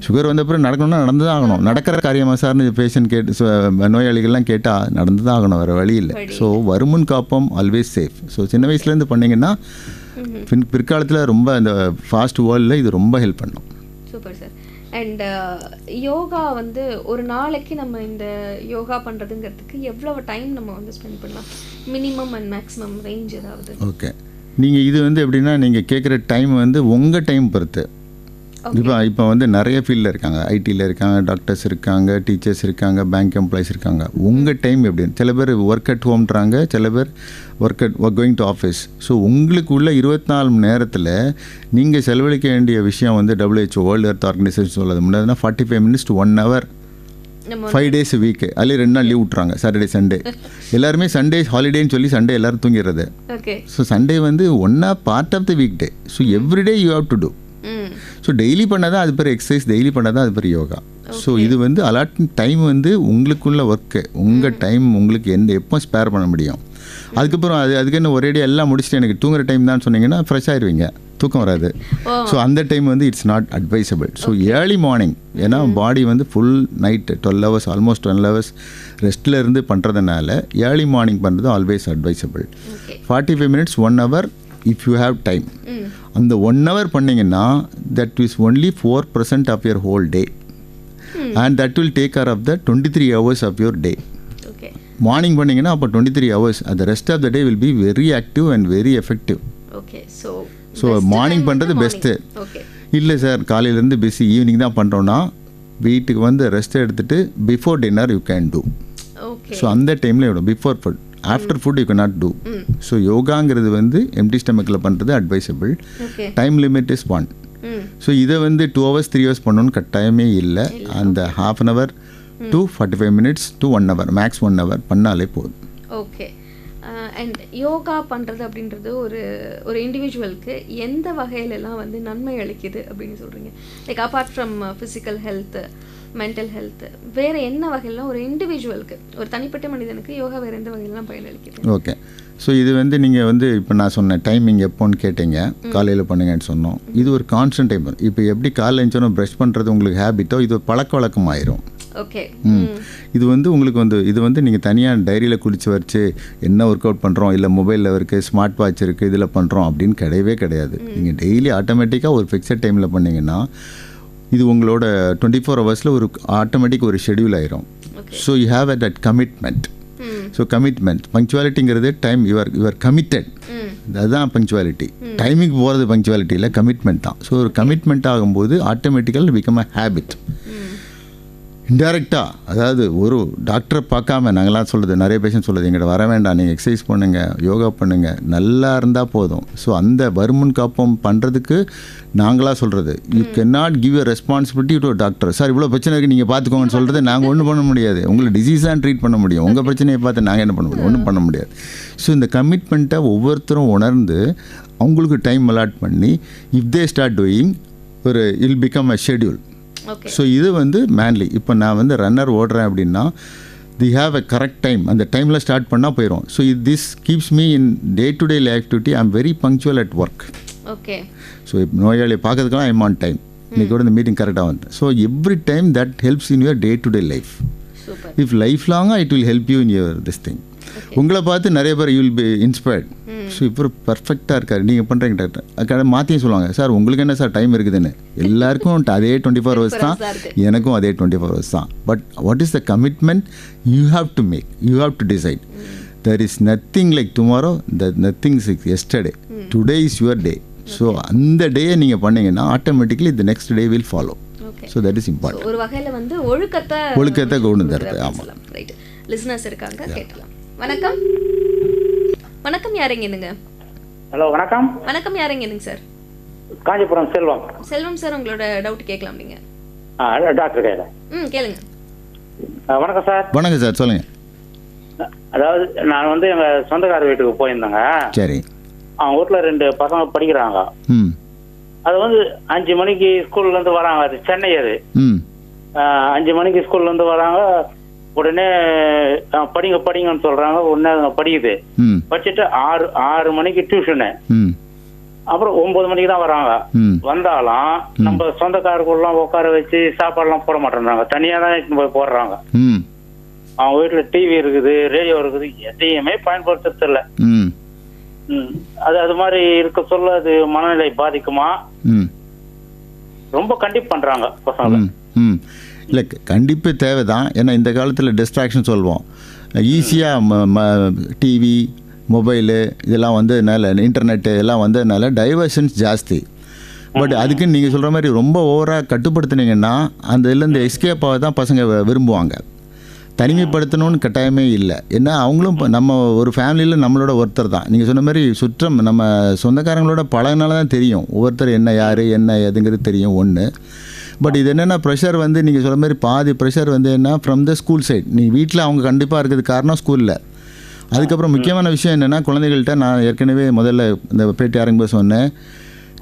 [SPEAKER 2] சுகர் வந்த பிறகு நடக்கணும்னா நடந்து தான் ஆகணும். நடக்கிற காரியமாக சார்னு பேஷண்ட் நோயாளிகள்லாம் கேட்டால் நடந்து தான் ஆகணும், வேறு வழி இல்லை. ஸோ வருமுன் காப்போம், ஆல்வேஸ் சேஃப். ஸோ சின்ன வயசுலேருந்து பண்ணிங்கன்னா பிற்காலத்தில் ரொம்ப இந்த ஃபாஸ்ட் வேர்ல்டில் இது ரொம்ப ஹெல்ப் பண்ணும்.
[SPEAKER 1] Super sir. அண்ட் யோகா வந்து ஒரு நாளைக்கு நம்ம இந்த யோகா பண்ணுறதுங்கிறதுக்கு எவ்வளோ டைம் நம்ம வந்து ஸ்பெண்ட் பண்ணலாம்? மினிமம் அண்ட் மேக்ஸிமம் ரேஞ்ச் ஏதாவது?
[SPEAKER 2] ஓகே, நீங்கள் இது வந்து எப்படின்னா நீங்கள் கேட்குற டைம் வந்து உங்கள் டைம் பொறுத்து. இப்போ வந்து நிறைய ஃபீல்டில் இருக்காங்க, ஐடியில் இருக்காங்க, டாக்டர்ஸ் இருக்காங்க, டீச்சர்ஸ் இருக்காங்க, பேங்க் எம்ப்ளாயிஸ் இருக்காங்க. உங்கள் டைம் எப்படின்னு, சில பேர் ஒர்க் அட் ஹோம்ன்றாங்க, சில பேர் work going to office. So உங்களுக்கு உள்ள 24 மணி நேரத்தில் நீங்கள் செலவழிக்க வேண்டிய விஷயம் வந்து WHO வேர்ல்டு ஹெல்த் ஆர்கனைசேஷன் சொல்லது முன்னாடினா 45 minutes to 1 hour 5 days week. அதில் 2 நாள் லீவ் விட்றாங்க, சாட்டர்டே சண்டே. எல்லாருமே சண்டே ஹாலிடேன்னு சொல்லி சண்டே எல்லோரும் தூங்கிடுறது. ஸோ சண்டே வந்து part of the week day. So everyday you have to do. So daily பண்ணால் தான் அது பேர் எக்ஸசைஸ், டெய்லி பண்ணால் தான் அது பேர் யோகா. ஸோ இது வந்து அலாட்டிங் டைம் வந்து உங்களுக்குள்ள ஒர்க்கு, உங்கள் டைம் உங்களுக்கு எப்போ ஸ்பேர் பண்ண முடியும். அதுக்கப்புறம் அதுக்கு என்ன ஒரேடியாக எல்லாம் முடிச்சுட்டு எனக்கு தூங்குற டைம் தான் சொன்னீங்கன்னா ஃப்ரெஷ் ஆயிடுவீங்க, தூக்கம் வராது. ஸோ அந்த டைம் வந்து it's not advisable. So early morning, ஏன்னா பாடி வந்து full night 12 hours almost 12 hours ரெஸ்ட்டில் இருந்து பண்ணுறதுனால ஏர்லி மார்னிங் பண்ணுறது always advisable. 45 minutes 1 hour if you have time. அந்த 1 hour பண்ணிங்கன்னா that is only 4% of your whole day and that will take care of the 23 hours of your day. Morning பண்ணிங்கன்னா அப்போ 23 hours, அந்த rest of the day will be very active and very effective. So morning பண்ணுறது best. இல்லை sir காலையிலேருந்து busy evening தான் பண்ணுறோன்னா வீட்டுக்கு வந்து ரெஸ்ட் எடுத்துகிட்டு before dinner you can do. So அந்த டைமில் எவ்வளோ before food, after food you can not do. So யோகாங்கிறது வந்து எம்டி ஸ்டமக்கில் பண்ணுறது advisable. Time limit is 1. So இதை வந்து 2 hours 3 hours பண்ணணும்னு கட்டாயமே இல்லை. அந்த half an hour to 45 minutes to 1 hour max 1 hour பண்ணாலே போதும்.
[SPEAKER 1] ஓகே. அண்ட் யோகா பண்ணுறது அப்படின்றது ஒரு இண்டிவிஜுவலுக்கு எந்த வகையிலலாம் வந்து நன்மை அளிக்குது அப்படின்னு சொல்கிறீங்க? Like apart from physical health, mental health, வேறு என்ன வகையிலாம் ஒரு இண்டிவிஜுவலுக்கு, ஒரு தனிப்பட்ட மனிதனுக்கு யோகா வேறு எந்த வகையிலாம் பயனளிக்குது?
[SPEAKER 2] ஓகே. ஸோ இது வந்து நீங்கள் வந்து இப்போ நான் சொன்னேன் டைமிங் எப்போன்னு கேட்டீங்க, காலையில் பண்ணுங்கன்னு சொன்னோம். இது ஒரு கான்ஸ்டன்ட் டைம். இப்போ எப்படி காலையில் எழுந்தோம் ப்ரஷ் பண்ணுறது உங்களுக்கு ஹேபிட்டோ இது ஒரு பழக்க வழக்கமாயிரும்.
[SPEAKER 1] ஓகே.
[SPEAKER 2] இது வந்து உங்களுக்கு வந்து இது வந்து நீங்கள் தனியாக டைரியில் குளிச்சு வச்சு என்ன ஒர்க் அவுட் பண்ணுறோம், இல்லை மொபைலில் இருக்குது, ஸ்மார்ட் வாட்ச் இருக்குது, இதில் பண்ணுறோம் அப்படின்னு கிடையவே கிடையாது. நீங்கள் டெய்லி ஆட்டோமேட்டிக்காக ஒரு ஃபிக்ஸட் டைமில் பண்ணிங்கன்னா இது உங்களோட 24 hours ஒரு ஆட்டோமேட்டிக் ஒரு ஷெடியூல் ஆயிரும். So you have that commitment. So commitment பங்க்சுவாலிட்டிங்கிறது டைம் யுவர் கமிட்டட், அதுதான் பங்க்சுவாலிட்டி. டைமிங் போகிறது பங்க்சுவாலிட்டி இல்லை, கமிட்மெண்ட் தான். ஸோ ஒரு கமிட்மெண்ட் ஆகும்போது ஆட்டோமேட்டிக்கல் பிகம் அ ஹேபிட். இன்டெரக்டாக, அதாவது ஒரு டாக்டரை பார்க்காம நாங்களாம் சொல்கிறது, நிறைய பேஷண்ட் சொல்கிறது, எங்கிட்ட வர வேண்டாம், நீங்கள் எக்ஸசைஸ் பண்ணுங்கள், யோகா பண்ணுங்கள், நல்லா இருந்தால் போதும். ஸோ அந்த வருமுன் காப்பம் பண்ணுறதுக்கு நாங்களாக சொல்கிறது, you can not give you responsibility to doctor. Sir இவ்வளோ பிரச்சனை இருக்குது நீங்கள் பார்த்துக்கோங்கன்னு சொல்கிறது நாங்கள் ஒன்றும் பண்ண முடியாது. உங்களை டிசீஸ் தான் ட்ரீட் பண்ண முடியும், உங்கள் பிரச்சனையை பார்த்து நாங்கள் என்ன பண்ண முடியும்? ஒன்றும் பண்ண முடியாது. ஸோ இந்த கமிட்மெண்ட்டை ஒவ்வொருத்தரும் உணர்ந்து அவங்களுக்கு டைம் அலாட் பண்ணி இஃப் தே ஸ்டார்ட் டூயிங் ஒரு இல் பிகம் அ ஷெடியூல். ஸோ இது வந்து மேன்லி. இப்போ நான் வந்து ரன்னர் ஓடுறேன் அப்படின்னா தி ஹாவ் அ கரெக்ட் டைம், அந்த டைமில் ஸ்டார்ட் பண்ணால் போயிடும். So this keeps me in day to day activity. I am very punctual at work.
[SPEAKER 1] Okay.
[SPEAKER 2] So இப்போ நோயாளியை பார்க்கறதுக்கெல்லாம் ஐ எம் ஆன் டைம். இன்றைக்கி கூட இந்த மீட்டிங் கரெக்டாக வந்து. So every time that helps in your day to day life. If life லாங்காக it will help you in your this thing. உங்களை பார்த்து நிறைய பேர் you will be inspired. So இப்போ பர்ஃபெக்டாக இருக்கார், நீங்கள் பண்ணுறீங்க டாக்டர். அதுக்காக மாற்றியும் சொல்லுவாங்க, சார் உங்களுக்கு என்ன சார் டைம் இருக்குதுன்னு. எல்லாருக்கும் அதே 24 hours தான், எனக்கும் அதே 24 hours தான். But what is the commitment you have to make, you have to decide. There is nothing like tomorrow, nothing is yesterday, today is your day. So அந்த டேயை நீங்கள் பண்ணீங்கன்னா automatically the next day will follow. So that is important.
[SPEAKER 1] ஒரு வகையில் வந்து ஒழுக்கத்தை
[SPEAKER 2] கொண்டு தருது. ஆமாம்.
[SPEAKER 1] ரைட். லிசனர்ஸ் இருக்காங்க, கேட்கலாம். வணக்கம். வணக்கம், யாருங்க என்னங்க?
[SPEAKER 4] ஹலோ வணக்கம்.
[SPEAKER 1] வணக்கம், யாருங்க என்னங்க சார்?
[SPEAKER 4] காஞ்சிபுரம் செல்வம்.
[SPEAKER 1] செல்வம் சார், உங்களோட டவுட் கேட்கலாம் நீங்க.
[SPEAKER 4] டாக்டர் கேட்க.
[SPEAKER 1] கேளுங்க.
[SPEAKER 4] வணக்கம் சார்.
[SPEAKER 2] வணக்கம் சார், சொல்லுங்கள்.
[SPEAKER 4] அதாவது நான் வந்து எங்கள் சொந்தக்கார வீட்டுக்கு போயிருந்தேங்க.
[SPEAKER 2] சரி.
[SPEAKER 4] அவங்க வீட்டில் 2 பசங்க படிக்கிறாங்க. அது வந்து 5 மணிக்கு ஸ்கூல்லேருந்து வராங்க. அது சென்னை. அது 5 மணிக்கு ஸ்கூல்லேருந்து வராங்க. உடனே படிங்கன்னு சொல்றாங்க. உடனே அதுங்க படிக்குது. படிச்சுட்டு 6 மணிக்கு டியூஷனு. அப்புறம் 9 மணிக்கு தான் வராங்க. வந்தாலும் நம்ம சொந்தக்காரர்கள்லாம் உட்கார வச்சு சாப்பாடுலாம் போட மாட்டேன்றாங்க. தனியா தான் போய் போடுறாங்க. அவங்க வீட்டுல டிவி இருக்குது, ரேடியோ இருக்குது, எதையுமே பயன்படுத்துறது இல்லை. அது மாதிரி இருக்க சொல்ல அது மனநிலை பாதிக்குமா? ரொம்ப கண்டிப்பு பண்றாங்க பசங்க.
[SPEAKER 2] இல்லை, கண்டிப்பு தேவை தான். ஏன்னா இந்த காலத்தில் டிஸ்ட்ராக்ஷன் சொல்வோம். ஈஸியாக டிவி, மொபைலு இதெல்லாம் வந்ததுனால, இன்டர்நெட்டு எல்லாம் வந்ததுனால டைவர்ஷன்ஸ் ஜாஸ்தி. பட் அதுக்குன்னு நீங்கள் சொல்கிற மாதிரி ரொம்ப ஓவராக கட்டுப்படுத்துனீங்கன்னா அந்த இதுலேருந்து எஸ்கேப்பாக தான் பசங்க விரும்புவாங்க. தனிமைப்படுத்தணும்னு கட்டாயமே இல்லை. ஏன்னா அவங்களும் நம்ம ஒரு ஃபேமிலியில் நம்மளோட ஒருத்தர் தான். நீங்கள் சொன்ன மாதிரி சுற்றம் நம்ம சொந்தக்காரங்களோட பழகினால தான் தெரியும் ஒவ்வொருத்தர் என்ன யார் என்ன எதுங்கிறது தெரியும் ஒன்று. பட் இது என்னென்னா ப்ரெஷர் வந்து நீங்கள் சொல்கிற மாதிரி பாதி ப்ரெஷர் வந்து என்ன ஃப்ரம் த ஸ்கூல் சைட். நீங்கள் வீட்டில் அவங்க கண்டிப்பாக இருக்கிறது காரணம் ஸ்கூலில். அதுக்கப்புறம் முக்கியமான விஷயம் என்னென்னா குழந்தைகள்கிட்ட நான் ஏற்கனவே முதல்ல இந்த பேட்டி ஆரம்பிக்க சொன்னேன்,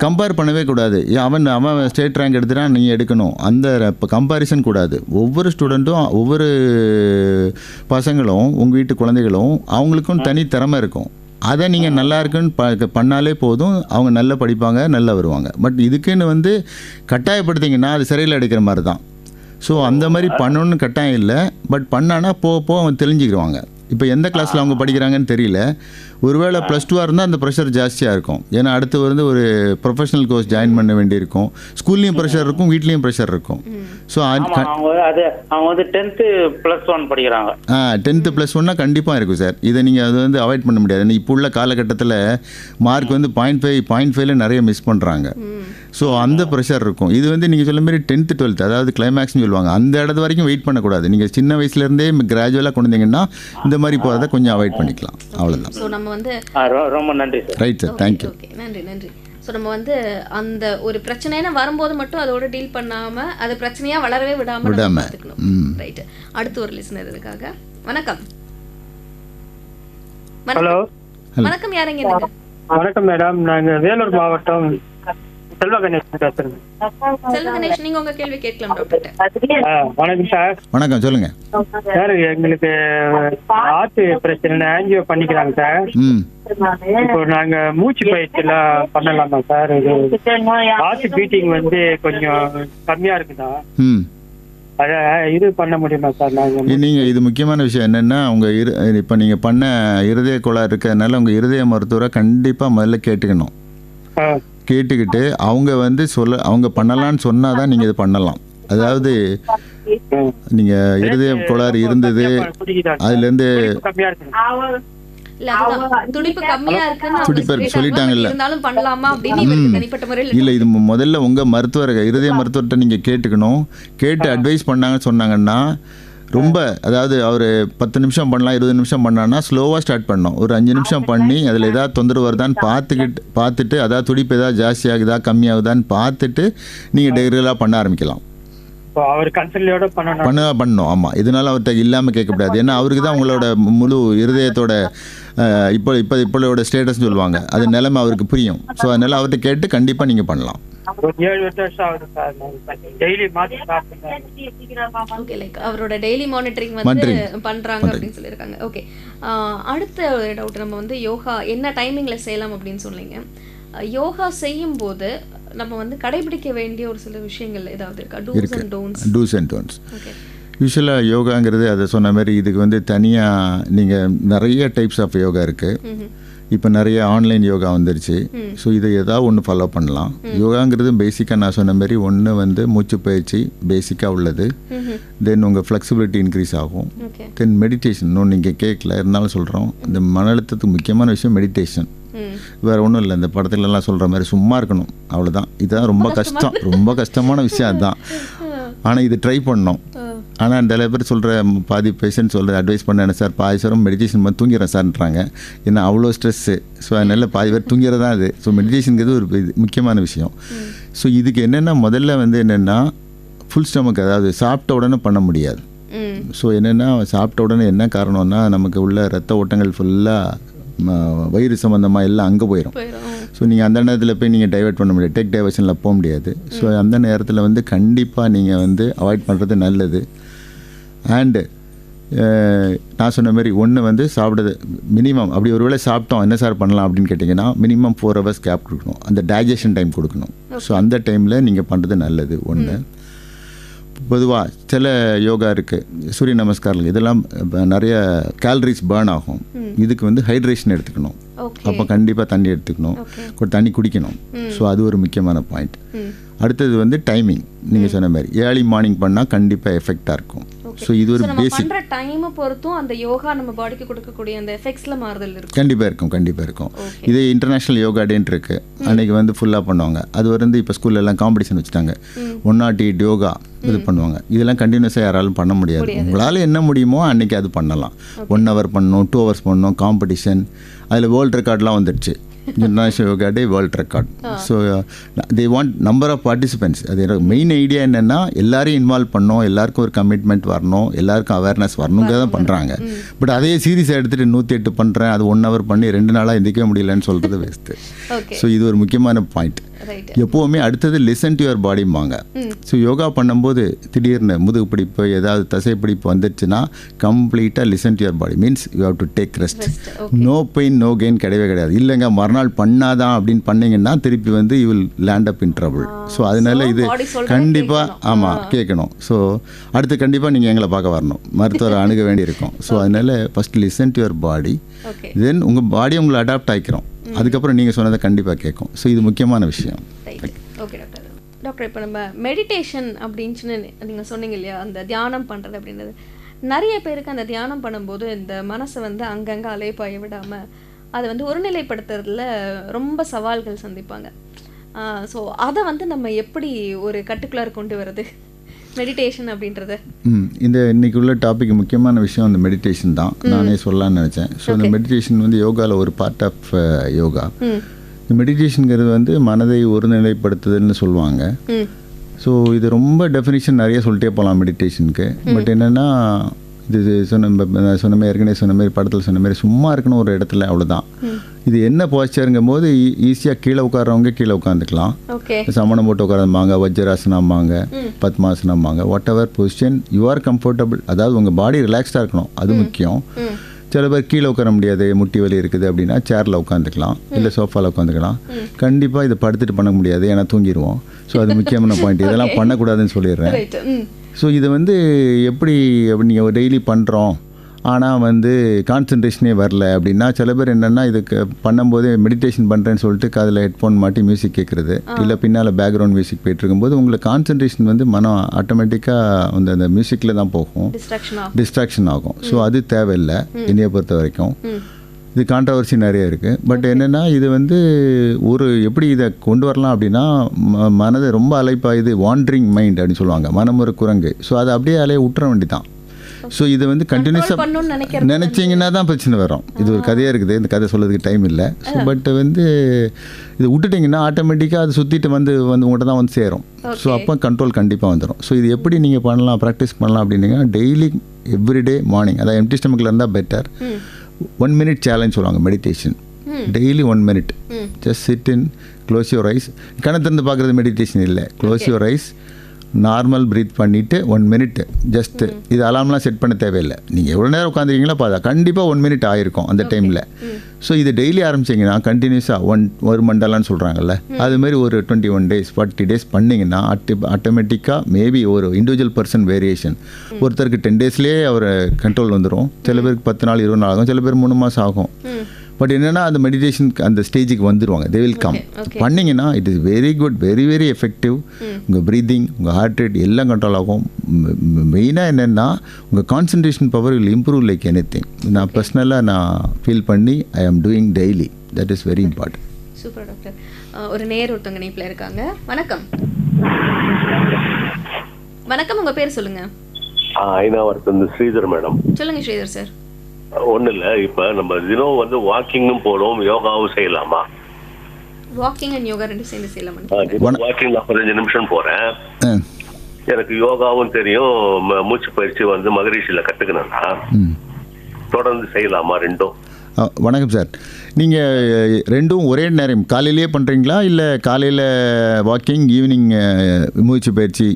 [SPEAKER 2] கம்பேர் பண்ணவே கூடாது. அவன் ஸ்டேட் ரேங்க் எடுத்துட்டான் நீ எடுக்கணும், அந்த இப்போ கம்பேரிசன் கூடாது. ஒவ்வொரு ஸ்டூடெண்ட்டும் ஒவ்வொரு பசங்களும் உங்கள் வீட்டு குழந்தைகளும் அவங்களுக்கும் தனி திறமை இருக்கும். அதை நீங்கள் நல்லா இருக்குன்னு பண்ணாலே போதும், அவங்க நல்லா படிப்பாங்க, நல்லா வருவாங்க. பட் இதுக்குன்னு வந்து கட்டாயப்படுத்திங்கன்னா அது சிறையில் அடைக்கிற மாதிரி தான். ஸோ அந்த மாதிரி பண்ணணும்னு கட்டாயம் இல்லை. பட் பண்ணானா போக அவங்க தெரிஞ்சுக்கிடுவாங்க. இப்போ எந்த கிளாஸில் அவங்க படிக்கிறாங்கன்னு தெரியல. ஒருவேளை +2 இருந்தால் அந்த ப்ரெஷர் ஜாஸ்தியாக இருக்கும். ஏன்னா அடுத்து வந்து ஒரு ப்ரொஃபஷனல் கோர்ஸ் ஜாயின் பண்ண வேண்டியிருக்கும். ஸ்கூல்லையும் ப்ரெஷர் இருக்கும், வீட்லேயும் ப்ரெஷர் இருக்கும். ஸோ
[SPEAKER 4] அவங்க வந்து 10th +1 படிக்கிறாங்க.
[SPEAKER 2] 10th +1 கண்டிப்பாக இருக்கும் சார். இதை நீங்கள் அது வந்து அவாய்ட் பண்ண முடியாது. இப்போ உள்ள காலகட்டத்தில் மார்க் வந்து 0.5 நிறைய மிஸ் பண்ணுறாங்க. ஸோ அந்த ப்ரெஷர் இருக்கும். இது வந்து நீங்கள் சொல்ல மாதிரி 10th 12th அதாவது கிளைமேக்ஸ்னு சொல்லுவாங்க, அந்த இடத்து வரைக்கும் வெயிட் பண்ணக்கூடாது. நீங்கள் சின்ன வயசுலேருந்தே கிராஜுவலாக கொண்டு வந்தீங்கன்னா இந்த மாதிரி போகிறத கொஞ்சம் அவாய்ட் பண்ணிக்கலாம். அவ்வளோதான்.
[SPEAKER 1] ஸோ நம்ம வந்து
[SPEAKER 4] ரொம்ப நன்றி sir.
[SPEAKER 2] Right sir, thank you.
[SPEAKER 1] Okay, நன்றி. ஸோ நம்ம வந்து அந்த ஒரு பிரச்சனைன்னு வரும்போது மட்டும் அதோட டீல் பண்ணாமல் அது பிரச்சனையாக வளரவே விடாமல் பார்த்துக்கணும். ரைட்டு. அடுத்து ஒரு லிசனர் இதுக்காக. வணக்கம்.
[SPEAKER 6] ஹலோ,
[SPEAKER 1] வணக்கம். யாருங்க?
[SPEAKER 6] வணக்கம் மேடம், நாங்கள் வேலூர் மாவட்டம் செல்வ கணேசன் பேசுறேன்.
[SPEAKER 1] செல்வ கணேஷ், நீங்க உங்க கேள்வி கேட்கலாம் டாக்டர்.
[SPEAKER 6] வணக்கம் சார்.
[SPEAKER 2] வணக்கம், சொல்லுங்க
[SPEAKER 6] சார். எங்களுக்கு ஹார்ட் பிரச்சனை, ஆஞ்சியோ பண்ணிக்கிறாங்க சார். இப்போ நாங்க மூச்சு பயிற்சி எல்லாம் பண்ணலாமா சார்? ஹார்ட் பீட்டிங் வந்து கொஞ்சம் கம்மியா இருக்குதா, இது பண்ண முடியுமா சார்?
[SPEAKER 2] நீங்கள் இது முக்கியமான விஷயம் என்னென்னா, உங்கள் இப்போ நீங்கள் பண்ண இருதய கோளாறு இருக்கிறதுனால உங்கள் இருதய மருத்துவரை கண்டிப்பாக முதல்ல கேட்டுக்கணும். கேட்டுக்கிட்டு அவங்க வந்து அவங்க பண்ணலான்னு சொன்னால் தான் நீங்கள் இது பண்ணலாம். அதாவது நீங்கள் இருதய கோளாறு இருந்தது, அதுலேருந்து சொல்லிட்டாங்கல்ல, இல்லை இது முதல்ல உங்கள் மருத்துவர் இருதய மருத்துவர்கிட்ட நீங்கள் கேட்டுக்கணும். கேட்டு அட்வைஸ் பண்ணாங்கன்னு சொன்னாங்கன்னா ரொம்ப, அதாவது அவர் 10 நிமிஷம் பண்ணலாம், 20 நிமிஷம் பண்ணான்னா ஸ்லோவாக ஸ்டார்ட் பண்ணோம். ஒரு 5 நிமிஷம் பண்ணி அதில் ஏதாவது தொந்தரவு வருதான்னு பார்த்துட்டு அதாவது துடிப்பு ஏதாவது ஜாஸ்தி ஆகுதா கம்மியாகுதான்னு பார்த்துட்டு நீங்கள் ரெகுலராக பண்ண ஆரம்பிக்கலாம். பண்ணணும். ஆமாம், இதனால அவர்கிட்ட இல்லாமல் கேட்கக்கூடாது. ஏன்னா அவருக்கு தான் உங்களோட முழு இருதயத்தோட இப்போட ஸ்டேட்டஸ்ன்னு சொல்லுவாங்க, அது நிலைமை அவருக்கு புரியும். ஸோ அதனால அவர்கிட்ட கேட்டு கண்டிப்பாக நீங்கள் பண்ணலாம்.
[SPEAKER 6] 7 வருஷம் ஆகுது சார். டெய்லி
[SPEAKER 1] அவரோட டெய்லி மானிட்டரிங் வந்து பண்றாங்க அப்படின்னு சொல்லியிருக்காங்க. ஓகே, அடுத்த டவுட், நம்ம வந்து யோகா என்ன டைமிங்ல செய்யலாம் அப்படின்னு சொன்னீங்க. யோகா செய்யும் போது நம்ம வந்து கடைபிடிக்க வேண்டிய ஒரு சில விஷயங்கள் ஏதாவது இருக்கா?
[SPEAKER 2] Do's and don'ts. யூஸ்வலாக யோகாங்கிறது அதை சொன்ன மாதிரி இதுக்கு வந்து தனியாக நீங்கள் நிறைய டைப்ஸ் ஆஃப் யோகா இருக்குது. இப்போ நிறைய ஆன்லைன் யோகா வந்துருச்சு. ஸோ இதை ஏதாவது ஒன்று ஃபாலோ பண்ணலாம். யோகாங்கிறது பேசிக்காக நான் சொன்ன மாதிரி ஒன்று வந்து மூச்சு பயிற்சி பேசிக்காக உள்ளது. தென் உங்கள் ஃப்ளெக்சிபிலிட்டி இன்க்ரீஸ் ஆகும். தென் மெடிடேஷன், இன்னும் நீங்கள் கேட்கல இருந்தாலும் சொல்கிறோம், இந்த மன அழுத்தத்துக்கு முக்கியமான விஷயம் மெடிடேஷன். வேறு ஒன்றும் இல்லை, இந்த படத்துலலாம் சொல்கிற மாதிரி சும்மா இருக்கணும், அவ்வளோதான். இதுதான் ரொம்ப கஷ்டம், ரொம்ப கஷ்டமான விஷயம் அதுதான். ஆனால் இது ட்ரை பண்ணோம். ஆனால் நிறைய பேர் சொல்கிற பாதி பேஷண்ட் சொல்கிற அட்வைஸ் பண்ண சார் பாதிசாரம் மெடிடேஷன் பண்ணி தூங்கிறேன் சார்ன்றாங்க. ஏன்னா அவ்வளோ ஸ்ட்ரெஸ்ஸு. ஸோ அதனால் பாதி பேர் தூங்கிறது தான் அது. ஸோ மெடிடேஷனுங்கிறது ஒரு முக்கியமான விஷயம். ஸோ இதுக்கு என்னென்னா முதல்ல வந்து என்னென்னா ஃபுல் ஸ்டமக், அதாவது சாப்பிட்ட உடனே பண்ண முடியாது. ஸோ என்னென்னா சாப்பிட்ட உடனே என்ன காரணம்னா நமக்கு உள்ள ரத்த ஓட்டங்கள் ஃபுல்லாக வயிறு சம்மந்தமாக எல்லாம் அங்கே போயிடும். ஸோ நீங்கள் அந்த நேரத்தில் போய் நீங்கள் டைவெர்ட் பண்ண முடியாது, டேக் டைவர்ஷனில் போக முடியாது. ஸோ அந்த நேரத்தில் வந்து கண்டிப்பாக நீங்கள் வந்து அவாய்ட் பண்ணுறது நல்லது. அண்டு நான் சொன்ன மாதிரி ஒன்று வந்து சாப்பிட்றது மினிமம், அப்படி ஒரு வேளை சாப்பிட்டோம் என்ன சார் பண்ணலாம் அப்படின்னு கேட்டிங்கன்னா மினிமம் 4 hours கேப் கொடுக்கணும், அந்த டைஜஷன் டைம் கொடுக்கணும். ஸோ அந்த டைமில் நீங்கள் பண்ணுறது நல்லது. ஒன்று பொதுவாக சில யோகா இருக்குது, சூரிய நமஸ்காரம், இதெல்லாம் நிறைய கேலரிஸ் பேர்ன் ஆகும். இதுக்கு வந்து ஹைட்ரேஷன் எடுத்துக்கணும். அப்போ கண்டிப்பாக தண்ணி எடுத்துக்கணும், தண்ணி குடிக்கணும். ஸோ அது ஒரு முக்கியமான பாயிண்ட். அடுத்தது வந்து டைமிங், நீங்கள் சொன்ன மாதிரி ஏர்லி மார்னிங் பண்ணால் கண்டிப்பாக எஃபெக்டாக இருக்கும். ஸோ இது ஒரு பேசிக்.
[SPEAKER 1] டைமை பொறுத்தும் அந்த யோகா நம்ம பாடிக்கு கொடுக்கக்கூடிய அந்த எஃபெக்ட்ஸ்ல மாறுதல் இருக்கும்.
[SPEAKER 2] கண்டிப்பாக இருக்கும். இது இன்டர்நேஷ்னல் யோகா டேன்னு இருக்கு, அன்னைக்கு வந்து ஃபுல்லாக பண்ணுவாங்க. அது வந்து இப்போ ஸ்கூல்ல எல்லாம் காம்படிஷன் வச்சுட்டாங்க, 108 யோகா இது பண்ணுவாங்க. இதெல்லாம் கண்டினியூஸாக யாராலும் பண்ண முடியாது. உங்களால் என்ன முடியுமோ அன்னைக்கு அது பண்ணலாம். 1 hour பண்ணணும், 2 hours பண்ணணும், காம்படிஷன். அதில் வேர்ல்டு ரெக்கார்ட்லாம் வந்துடுச்சு, international yoga day world record. So they want number of participants. அது மெயின் ஐடியா என்னென்னா எல்லாரையும் இன்வால்வ் பண்ணணும், எல்லாருக்கும் ஒரு கமிட்மெண்ட் வரணும், எல்லாருக்கும் அவேர்னஸ் வரணுங்கிறத தான் பண்ணுறாங்க. பட் அதே சீரியஸாக எடுத்துகிட்டு 108 பண்ணுறேன், அது 1 hour பண்ணி 2 நாளாக எந்திரிக்கவே முடியலன்னு சொல்கிறது வேஸ்ட்டு. ஸோ இது ஒரு முக்கியமான பாயிண்ட்.
[SPEAKER 1] ரைட்.
[SPEAKER 2] எப்போவுமே அடுத்தது லிசன் டு யுவர் பாடிம்பாங்க. ஸோ யோகா பண்ணும்போது திடீர்னு முதுகு பிடிப்பு ஏதாவது தசை பிடிப்பு வந்துடுச்சுன்னா கம்ப்ளீட்டாக listen to your body means you have to take rest. No pain no gain கிடையவே கிடையாது. இல்லைங்க மறுநாள் பண்ணாதான் அப்படின்னு பண்ணீங்கன்னா திருப்பி வந்து you will land up in trouble. So அதனால இது கண்டிப்பாக ஆமாம் கேட்கணும். ஸோ அடுத்து கண்டிப்பாக நீங்கள் எங்களை பார்க்க வரணும், மருத்துவரை அணுக வேண்டியிருக்கும். ஸோ அதனால first listen to your body, then உங்கள் பாடி உங்களை அடாப்ட் ஆகிக்கிறோம், அதுக்கப்புறம் நீங்கள் சொன்னதை கண்டிப்பாக கேட்கும். ஸோ இது முக்கியமான விஷயம்.
[SPEAKER 1] Okay doctor. டாக்டர் இப்போ நம்ம மெடிடேஷன் அப்படின்னு நீங்கள் சொன்னீங்க இல்லையா, அந்த தியானம் பண்ணுறது அப்படின்றது, நிறைய பேருக்கு அந்த தியானம் பண்ணும்போது இந்த மனசை வந்து அங்கங்கே அலைப்பாய விடாமல் அதை வந்து ஒருநிலைப்படுத்துறதுல ரொம்ப சவால்கள் சந்திப்பாங்க. ஸோ அதை வந்து நம்ம எப்படி ஒரு கட்டுக்குள்ளார கொண்டு வர்றது மெடிடேஷன் அப்படின்றது?
[SPEAKER 2] இந்த இன்னைக்கு உள்ள டாபிக் முக்கியமான விஷயம் அந்த மெடிடேஷன் தான் நானே சொல்லலாம்னு நினச்சேன். ஸோ இந்த மெடிடேஷன் வந்து யோகாவில் ஒரு பார்ட் ஆஃப் யோகா. இந்த மெடிடேஷனுங்கிறது வந்து மனதை ஒருநிலைப்படுத்துதல்னு சொல்லுவாங்க. ஸோ இது ரொம்ப டெஃபினிஷன் நிறைய சொல்லிட்டே போகலாம் மெடிடேஷனுக்கு. பட் என்னென்னா இது சொன்ன மாதிரி ஏற்கனவே சொன்ன மாதிரி படத்தில் சொன்ன மாதிரி சும்மா இருக்கணும் ஒரு இடத்துல, அவ்வளோதான். இது என்ன போஸ்டருங்கும் போது ஈஸியாக கீழே உட்காரவங்க கீழே உட்காந்துக்கலாம், சமணம் போட்டு உட்காரம்பாங்க, வஜ்ராசனம்பாங்க, பத்மாசனம்பாங்க, whatever position you are comfortable. அதாவது உங்கள் பாடி ரிலாக்ஸ்டாக இருக்கணும், அது முக்கியம். சில பேர் கீழே உட்கார முடியாது, முட்டி வலி இருக்குது அப்படின்னா சேரில் உட்காந்துக்கலாம், இல்லை சோஃபாவில் உட்காந்துக்கலாம். கண்டிப்பாக இதை படுத்துட்டு பண்ண முடியாது, ஏன்னா தூங்கிடுவோம். ஸோ அது முக்கியமான பாயிண்ட், இதெல்லாம் பண்ணக்கூடாதுன்னு சொல்லிடுறேன். ஸோ இது வந்து எப்படி நீங்கள் டெய்லி பண்ணுறோம் ஆனால் வந்து கான்சன்ட்ரேஷனே வரல அப்படின்னா, சில பேர் என்னென்னா இதுக்கு பண்ணும்போது மெடிடேஷன் பண்ணுறேன்னு சொல்லிட்டு காதில் ஹெட்ஃபோன் மாட்டி மியூசிக் கேட்குறது, இல்லை பின்னால் பேக்ரவுண்ட் மியூசிக் போயிட்டுருக்கும்போது உங்களுக்கு கான்சன்ட்ரேஷன் வந்து மனம் ஆட்டோமேட்டிக்காக வந்து அந்த மியூசிக்கில் தான் போகும், டிஸ்ட்ராக்ஷன் ஆகும். ஸோ அது தேவையில்லை என்னையை பொறுத்த வரைக்கும். இது கான்ட்ரவர்சி நிறைய இருக்குது. பட் என்னென்னா இது வந்து ஒரு எப்படி இதை கொண்டு வரலாம் அப்படின்னா, மனதை ரொம்ப அலைப்பாயுது, வாண்டரிங் மைண்ட் அப்படின்னு சொல்லுவாங்க, மனம் ஒரு குரங்கு. ஸோ அதை அப்படியே அலைய விட்டுற வேண்டிதான். ஸோ இது வந்து கண்டினியூஸாக நினச்சிங்கன்னா தான் பிரச்சனை வரும். இது ஒரு கதையாக இருக்குது, இந்த கதை சொல்கிறதுக்கு டைம் இல்லை. ஸோ பட் வந்து இது விட்டுட்டிங்கன்னா ஆட்டோமேட்டிக்காக அது சுற்றிட்டு வந்து உங்கள்கிட்ட தான் வந்து சேரும். ஸோ அப்போ கண்ட்ரோல் கண்டிப்பாக வந்துடும். ஸோ இது எப்படி நீங்கள் பண்ணலாம், ப்ராக்டிஸ் பண்ணலாம் அப்படின்னா, டெய்லி எவ்ரிடே மார்னிங், அதாவது எம்டி ஸ்டமக்கில் இருந்தால் பெட்டர், 1 minute சேலஞ்ச் சொல்லுவாங்க meditation. Daily 1 minute just sit in, close your eyes. கணக்கு திறந்து பார்க்குறது மெடிடேஷன் இல்லை, close your eyes, normal breathe பண்ணிவிட்டு 1 minute ஜஸ்ட்டு. இது அலாம்லாம் செட் பண்ண தேவையில்லை, நீங்கள் எவ்வளோ நேரம் உட்காந்துருக்கீங்களோ பார்த்தா கண்டிப்பாக 1 minute ஆகிருக்கும் அந்த டைமில். ஸோ இது டெய்லி ஆரம்பிச்சிங்கன்னா கண்டினியூஸாக ஒரு மண்டலான்னு சொல்கிறாங்கல்ல, அதுமாரி ஒரு 21 days 40 days பண்ணிங்கன்னா ஆட்டோமேட்டிக்காக மேபி ஒரு இண்டிவிஜுவல் பர்சன் வேரியேஷன். ஒருத்தருக்கு 10 daysலேயே அவர் கண்ட்ரோல் வந்துடும், சில பேருக்கு 10 நாள் 20 நாள் ஆகும், சில பேர் 3 மாதம் ஆகும். பட் என்னென்னா அந்த மெடிடேஷன் அந்த ஸ்டேஜுக்கு வந்துடுவாங்க, தே வில் கம். பண்ணிங்கன்னா it is very good, very very effective. உங்கள் ப்ரீதிங், உங்கள் ஹார்ட் ரேட் எல்லாம் கண்ட்ரோல் ஆகும். மெயினாக என்னென்னா உங்கள் concentration power will improve like anything. நான் பர்சனலாக நான் ஃபீல் பண்ணி I am doing daily, that is very important.
[SPEAKER 1] Super doctor. ஒரு நேர் ஒருத்தவங்க நீப்பில் இருக்காங்க. வணக்கம். வணக்கம், உங்கள் பேர் சொல்லுங்கள்.
[SPEAKER 7] ஐநாவரத்து ஸ்ரீதர் மேடம்.
[SPEAKER 1] சொல்லுங்கள் ஸ்ரீதர் சார்.
[SPEAKER 7] ஒன்றும் இல்லை, இப்போ நம்ம தினம் வந்து வாக்கிங்கும் போகிறோம், யோகாவும் செய்யலாமா?
[SPEAKER 1] வாக்கிங் அண்ட் யோகா ரெண்டு சேர்ந்து செய்யலாமா?
[SPEAKER 7] வாக்கிங் 45 நிமிஷம் போகிறேன், எனக்கு யோகாவும் தெரியும், மூச்சு பயிற்சி வந்து மகரிஷியில் கற்றுக்கணும்னா தொடர்ந்து செய்யலாமா ரெண்டும்?
[SPEAKER 2] வணக்கம் சார். நீங்கள் ரெண்டும் ஒரே நேரம் காலையிலேயே பண்ணுறீங்களா, இல்லை காலையில் வாக்கிங் ஈவினிங் மூச்சு பயிற்சி?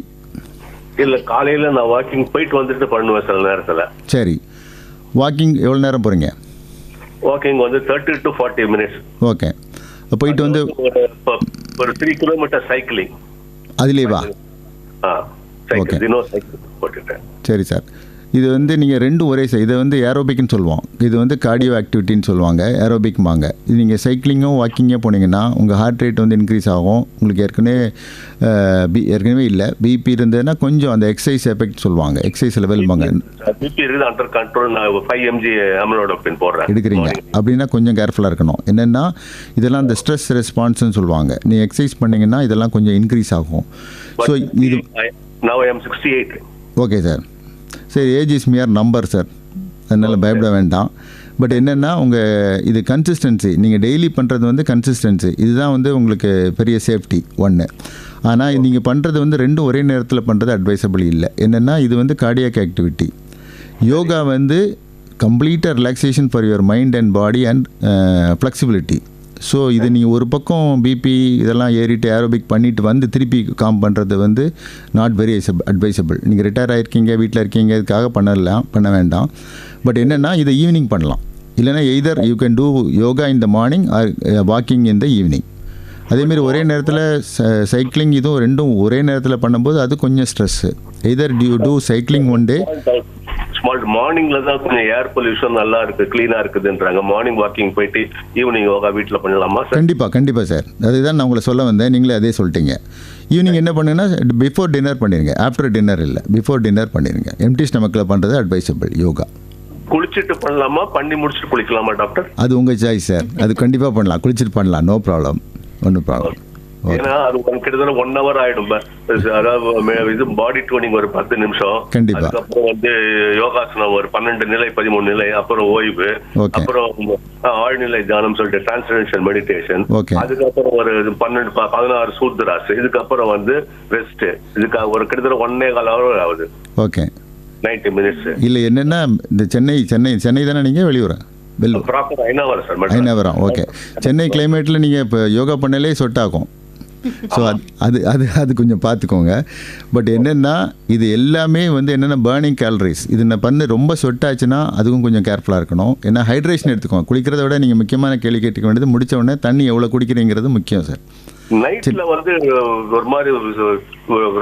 [SPEAKER 7] இல்லை, காலையில் நான் வாக்கிங் போயிட்டு வந்துட்டு பண்ணுவேன் சில நேரத்தில்.
[SPEAKER 2] சரி, வாக்கிங் எவ்வளோ நேரம் போகிறீங்க?
[SPEAKER 7] வாக்கிங் வந்து 30 to 40 minutes.
[SPEAKER 2] ஓகே, போயிட்டு வந்து
[SPEAKER 7] ஒரு 3 kilometer சைக்கிளிங்.
[SPEAKER 2] அதுலேவா?
[SPEAKER 7] ஓகே, தினம் சைக்கிள் போட்டுட்டேன்.
[SPEAKER 2] சரி சார். இது வந்து நீங்கள் ரெண்டும் ஒரே இதை வந்து ஏரோபிக்னு சொல்லுவோம், இது வந்து கார்டியோ ஆக்டிவிட்டின்னு சொல்லுவாங்க, ஏரோபிக்பாங்க. இது நீங்கள் சைக்கிளிங்கும் வாக்கிங்கே போனீங்கன்னா உங்கள் ஹார்ட் ரேட் வந்து இன்க்ரீஸ் ஆகும். உங்களுக்கு ஏற்கனவே இல்லை பிபி இருந்ததுன்னா கொஞ்சம் அந்த எக்ஸசைஸ் எஃபெக்ட் சொல்லுவாங்க, எக்ஸசைஸ் லெவல்பாங்க.
[SPEAKER 7] பிபி இருக்குது அண்டர் கண்ட்ரோல், நான் 5 mg அமிலோடோபின் போடுறேன்.
[SPEAKER 2] எடுக்கிறீங்க அப்படின்னா கொஞ்சம் கேர்ஃபுல்லாக இருக்கணும். என்னென்னா இதெல்லாம் இந்த ஸ்ட்ரெஸ் ரெஸ்பான்ஸ்னு சொல்லுவாங்க. நீங்கள் எக்ஸசைஸ் பண்ணிங்கன்னா இதெல்லாம் கொஞ்சம் இன்க்ரீஸ் ஆகும். ஸோ இது
[SPEAKER 7] now I am 68.
[SPEAKER 2] Okay sir. சரி, age is mere number sir, அதனால் பயப்பட வேண்டாம். பட் என்னென்னா உங்கள் இது கன்சிஸ்டன்சி, நீங்கள் டெய்லி பண்ணுறது வந்து கன்சிஸ்டன்சி, இதுதான் வந்து உங்களுக்கு பெரிய சேஃப்டி ஒன்று. ஆனால் நீங்கள் பண்ணுறது வந்து ரெண்டும் ஒரே நேரத்தில் பண்ணுறது அட்வைசபிள் இல்லை. என்னென்னா இது வந்து கார்டியாக் ஆக்டிவிட்டி. யோகா வந்து கம்ப்ளீட்டாக relaxation for your mind and body and flexibility. So இது நீங்கள் ஒரு பக்கம் பிபி இதெல்லாம் ஏறிட்டு ஏரோபிக் பண்ணிவிட்டு வந்து திருப்பி காம் பண்ணுறது வந்து நாட் வெரி அட்வைசபிள். நீங்கள் ரிட்டையர் ஆகிருக்கீங்க, வீட்டில் இருக்கீங்க, இதுக்காக பண்ண வேண்டாம். பட் என்னென்னா இதை ஈவினிங் பண்ணலாம். இல்லைனா either you can do yoga in the morning or walking in the evening. அதேமாரி ஒரே நேரத்தில் சைக்கிளிங் இதுவும் ரெண்டும் ஒரே நேரத்தில் பண்ணும்போது அது கொஞ்சம் stress. Either you do cycling one day.
[SPEAKER 7] மார்னிங்ல தான் கொஞ்சம் ஏர் பொல்யூஷன் நல்லா இருக்கு, கிளீனா இருக்குதுன்றாங்க. மார்னிங் வாக்கிங் போயிட்டு ஈவினிங் யோகா வீட்டில் பண்ணலாமா சார்?
[SPEAKER 2] கண்டிப்பாக சார். அதுதான் நான் உங்களை சொல்ல வந்தேன், நீங்களே அதே சொல்லிட்டீங்க. ஈவினிங் என்ன பண்ணுங்கன்னா பிஃபோர் டின்னர் பண்ணிடுங்க, ஆஃப்டர் டின்னர் இல்லை, பிஃபோர் டின்னர் பண்ணிடுங்க. எம்டி ஸ்டமக்கில் பண்ணுறது அட்வைசபிள் யோகா.
[SPEAKER 7] குளிச்சுட்டு பண்ணலாமா, பண்ணி முடிச்சுட்டு குளிக்கலாமா டாக்டர்?
[SPEAKER 2] அது உங்கள் சாய்ஸ் சார். அது கண்டிப்பாக பண்ணலாம், குளிச்சுட்டு பண்ணலாம், நோ ப்ராப்ளம், ஒன்றும் ப்ராப்ளம்.
[SPEAKER 7] ஏன்னா அது கிட்டத்தட்ட 1 hour ஆயிடும். அதாவது இது பாடி ட்யூனிங் ஒரு 10 நிமிஷம்,
[SPEAKER 2] கண்டிப்பா.
[SPEAKER 7] அதுக்கப்புறம் வந்து யோகாசனம் ஒரு 12 நிலை 13 நிலை, அப்புறம் ஓய்வு, அப்புறம் ஆழ்நிலை தியானம் சொல்லிட்டு டிரான்ஸ்டன்ஷன் மெடிடேஷன், அதுக்கப்புறம் ஒரு 16 சூத்ராஸ், இதுக்கப்புறம் வந்து ரெஸ்ட். இதுக்கு ஒரு கிட்டத்தட்ட 1.25 hour ஆகுது.
[SPEAKER 2] Okay,
[SPEAKER 7] 90 minutes.
[SPEAKER 2] இல்லை என்னென்னா இந்த சென்னை தானே நீங்கள் வெளியூர்? ஐநாவரம். ஓகே, சென்னை கிளைமேட்டில் நீங்கள் இப்போ யோகா பண்ணலே சொட்டாகும். ஸோ அது கொஞ்சம் பார்த்துக்கோங்க. பட் என்னென்னா இது எல்லாமே வந்து என்னென்னா பேர்னிங் கேலரிஸ். இது நான் பண்ண ரொம்ப சொட்டாச்சுன்னா அதுவும் கொஞ்சம் கேர்ஃபுல்லாக இருக்கணும். ஏன்னா ஹைட்ரேஷன் எடுத்துக்கோங்க. குளிக்கிறத விட நீங்கள் முக்கியமான கேள்வி கேட்டுக்க வேண்டியது முடிச்ச உடனே தண்ணி எவ்வளோ குடிக்கிறீங்கிறது முக்கியம் சார்.
[SPEAKER 7] நைட்ல வந்து ஒரு மாதிரி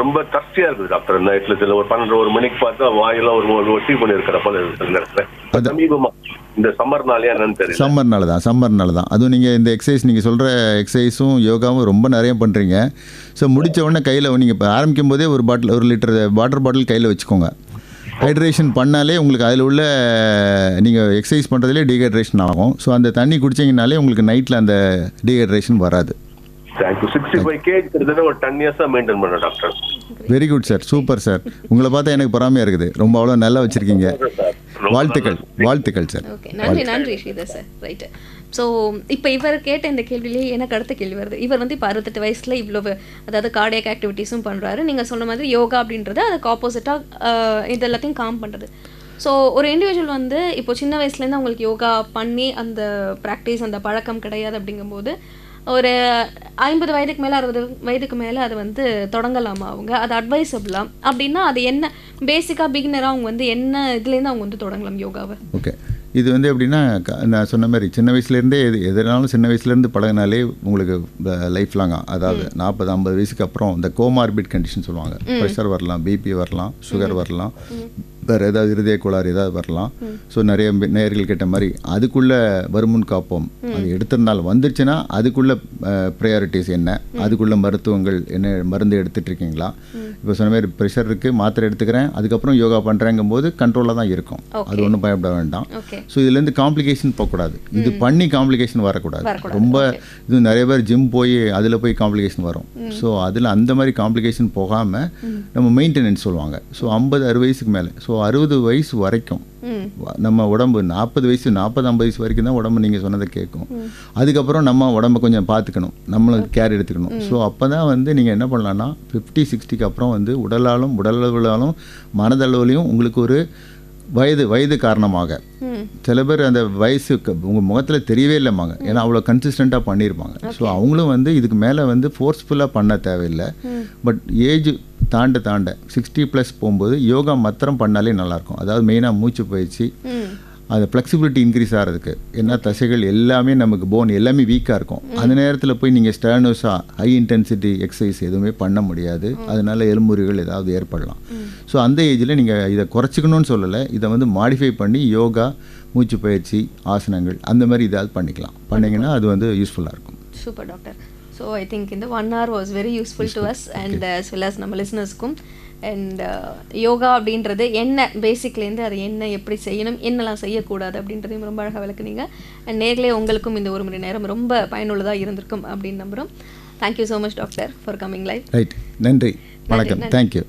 [SPEAKER 7] ரொம்ப தர்ஸ்டியா இருக்குது டாக்டர். நைட்ல சில ஒரு 12 மணிக்கு பார்த்தா வாயெல்லாம் ஒரு ஒட்டி பண்ணி இருக்கிற போல இருக்கு. சமீபமா இந்த சம்மர்னாலே என்னன்னு தெரியல.
[SPEAKER 2] சம்மர்னால தான். அதுவும் நீங்கள் இந்த எக்ஸசைஸ் நீங்கள் சொல்கிற எக்ஸசைஸும் யோகாவும் ரொம்ப நிறைய பண்ணுறீங்க. ஸோ முடித்த உடனே கையில் நீங்கள் இப்போ ஆரம்பிக்கும் போதே ஒரு லிட்டர் வாட்டர் பாட்டில் கையில் வச்சுக்கோங்க. ஹைட்ரேஷன் பண்ணாலே உங்களுக்கு அதில் உள்ள நீங்கள் எக்ஸசைஸ் பண்ணுறதுலேயே டீஹைட்ரேஷன் ஆகும். ஸோ அந்த தண்ணி குடிச்சிங்கனாலே உங்களுக்கு நைட்டில் அந்த டீஹைட்ரேஷன் வராது.
[SPEAKER 7] தேங்க்யூ. 65 kg கிட்டத்தட்ட ஒரு 10 years மெயின்டைன் பண்ண doctor.
[SPEAKER 2] Very good sir, super sir. உங்களை பார்த்தா எனக்கு பொறாமையாக இருக்குது. ரொம்ப அவ்வளோ நல்லா வச்சுருக்கீங்க. வாழ்த்துக்கள் சார்.
[SPEAKER 1] ஓகே, நன்றி ஸ்ரீதர் சார். ரைட்டு. ஸோ இப்போ இவர் கேட்ட இந்த கேள்வியிலே எனக்கு அடுத்த கேள்வி வருது. இவர் வந்து இப்போ 68 வயசில் இவ்வளவு அதாவது கார்டியக் ஆக்டிவிட்டீஸும் பண்ணுறாரு. நீங்கள் சொன்ன மாதிரி யோகா அப்படின்றது அதுக்கு ஆப்போசிட்டாக இது எல்லாத்தையும் காம் பண்ணுறது. ஸோ ஒரு இண்டிவிஜுவல் வந்து இப்போ சின்ன வயசுலேருந்து அவங்களுக்கு யோகா பண்ணி அந்த ப்ராக்டிஸ் அந்த பழக்கம் கிடையாது அப்படிங்கும்போது ஒரு 50 வயதுக்கு மேலே 60 வயதுக்கு மேலே அதை வந்து தொடங்கலாமா அவங்க? அது அட்வைசபிளா அப்படின்னா அது என்ன பேசிக்காக பிகினராக அவங்க வந்து என்ன இதுலேருந்து அவங்க வந்து தொடங்கலாம் யோகாவை?
[SPEAKER 2] ஓகே, இது வந்து எப்படின்னா நான் சொன்ன மாதிரி சின்ன வயசுலேருந்தே எதுனாலும் சின்ன வயசுலேருந்து பழகினாலே உங்களுக்கு லைஃப் லாங்காக, அதாவது 40-50 வயசுக்கு அப்புறம் இந்த கோமார்பிட் கண்டிஷன் சொல்லுவாங்க. ப்ரெஷர் வரலாம், பிபி வரலாம், சுகர் வரலாம், வேறு ஏதாவது இருதய கோளாறு ஏதாவது வரலாம். ஸோ நிறைய நேயர்கள் கேட்ட மாதிரி அதுக்குள்ளே வருமுன் காப்போம். அது எடுத்திருந்தாலும் வந்துருச்சுன்னா அதுக்குள்ளே ப்ரையாரிட்டிஸ் என்ன, அதுக்குள்ளே மருத்துவங்கள் என்ன, மருந்து எடுத்துகிட்டு இருக்கீங்களா? இப்போ சொன்ன மாதிரி ப்ரெஷர் இருக்குது, மாத்திரை எடுத்துக்கிறேன், அதுக்கப்புறம் யோகா பண்ணுறேங்கும் போது கண்ட்ரோலாக தான் இருக்கும். அது ஒன்றும் பயப்பட வேண்டாம். ஸோ இதுலேருந்து காம்ப்ளிகேஷன் போகக்கூடாது. இது பண்ணி காம்ப்ளிகேஷன் வரக்கூடாது. ரொம்ப இது நிறைய பேர் ஜிம் போய் அதில் போய் காம்ப்ளிகேஷன் வரும். ஸோ அதில் அந்த மாதிரி காம்ப்ளிகேஷன் போகாமல் நம்ம மெயின்டெனன்ஸ் சொல்லுவாங்க. ஸோ 50-60 வயசுக்கு மேலே, ஸோ 60 வயசு வரைக்கும் நம்ம உடம்பு 40 வயசு 40-50 வயசு வரைக்கும் தான் உடம்பு நீங்கள் சொன்னதை கேட்கும். அதுக்கப்புறம் நம்ம உடம்பை கொஞ்சம் பார்த்துக்கணும், நம்மளுக்கு கேர் எடுத்துக்கணும். ஸோ அப்போ தான் வந்து நீங்கள் என்ன பண்ணலான்னா 50-60க்கு அப்புறம் வந்து உடலளவிலாலும் மனதளவுலையும் உங்களுக்கு ஒரு வயது காரணமாக சில பேர் அந்த வயசு உங்கள் முகத்தில் தெரியவே இல்லைம்பாங்க. ஏன்னா அவ்வளோ கன்சிஸ்டண்ட்டாக பண்ணியிருப்பாங்க. ஸோ அவங்களும் வந்து இதுக்கு மேலே வந்து ஃபோர்ஸ்ஃபுல்லாக பண்ண தேவையில்லை. பட் ஏஜ் தாண்ட 60+ போகும்போது யோகா மாத்திரம் பண்ணாலே நல்லாயிருக்கும். அதாவது மெயினாக மூச்சு பயிற்சி, அது ஃப்ளெக்சிபிலிட்டி இன்க்ரீஸ் ஆகிறதுக்கு. ஏன்னா தசைகள் எல்லாமே நமக்கு போன் எல்லாமே வீக்காக இருக்கும். அந்த நேரத்தில் போய் நீங்கள் ஸ்டர்னஸாக ஹை இன்டென்சிட்டி எக்ஸசைஸ் எதுவுமே பண்ண முடியாது. அதனால எலும்புரிகள் ஏதாவது ஏற்படலாம். ஸோ அந்த ஏஜில் நீங்கள் இதை குறைச்சிக்கணும்னு சொல்லலை, இதை வந்து மாடிஃபை பண்ணி யோகா, மூச்சு பயிற்சி, ஆசனங்கள் அந்த மாதிரி இதாவது பண்ணிங்கன்னா அது வந்து யூஸ்ஃபுல்லாக இருக்கும்.
[SPEAKER 1] Super doctor. So I think இந்த 1 hour was very useful to us and as well as நம்ம லிசனர்ஸ்க்கும். அண்ட் யோகா அப்படின்றது என்ன, பேசிக்லேருந்து அது என்ன, எப்படி செய்யணும், என்னெல்லாம் செய்யக்கூடாது அப்படின்றதையும் ரொம்ப அழகாக விளக்குனீங்க. அண்ட் நேர்களே உங்களுக்கும் இந்த 1 மணி நேரம் ரொம்ப பயனுள்ளதாக இருந்திருக்கும் அப்படின்னு நம்புகிறோம். Thank you so much doctor for coming live.
[SPEAKER 2] Right, நன்றி, வணக்கம், தேங்க்யூ.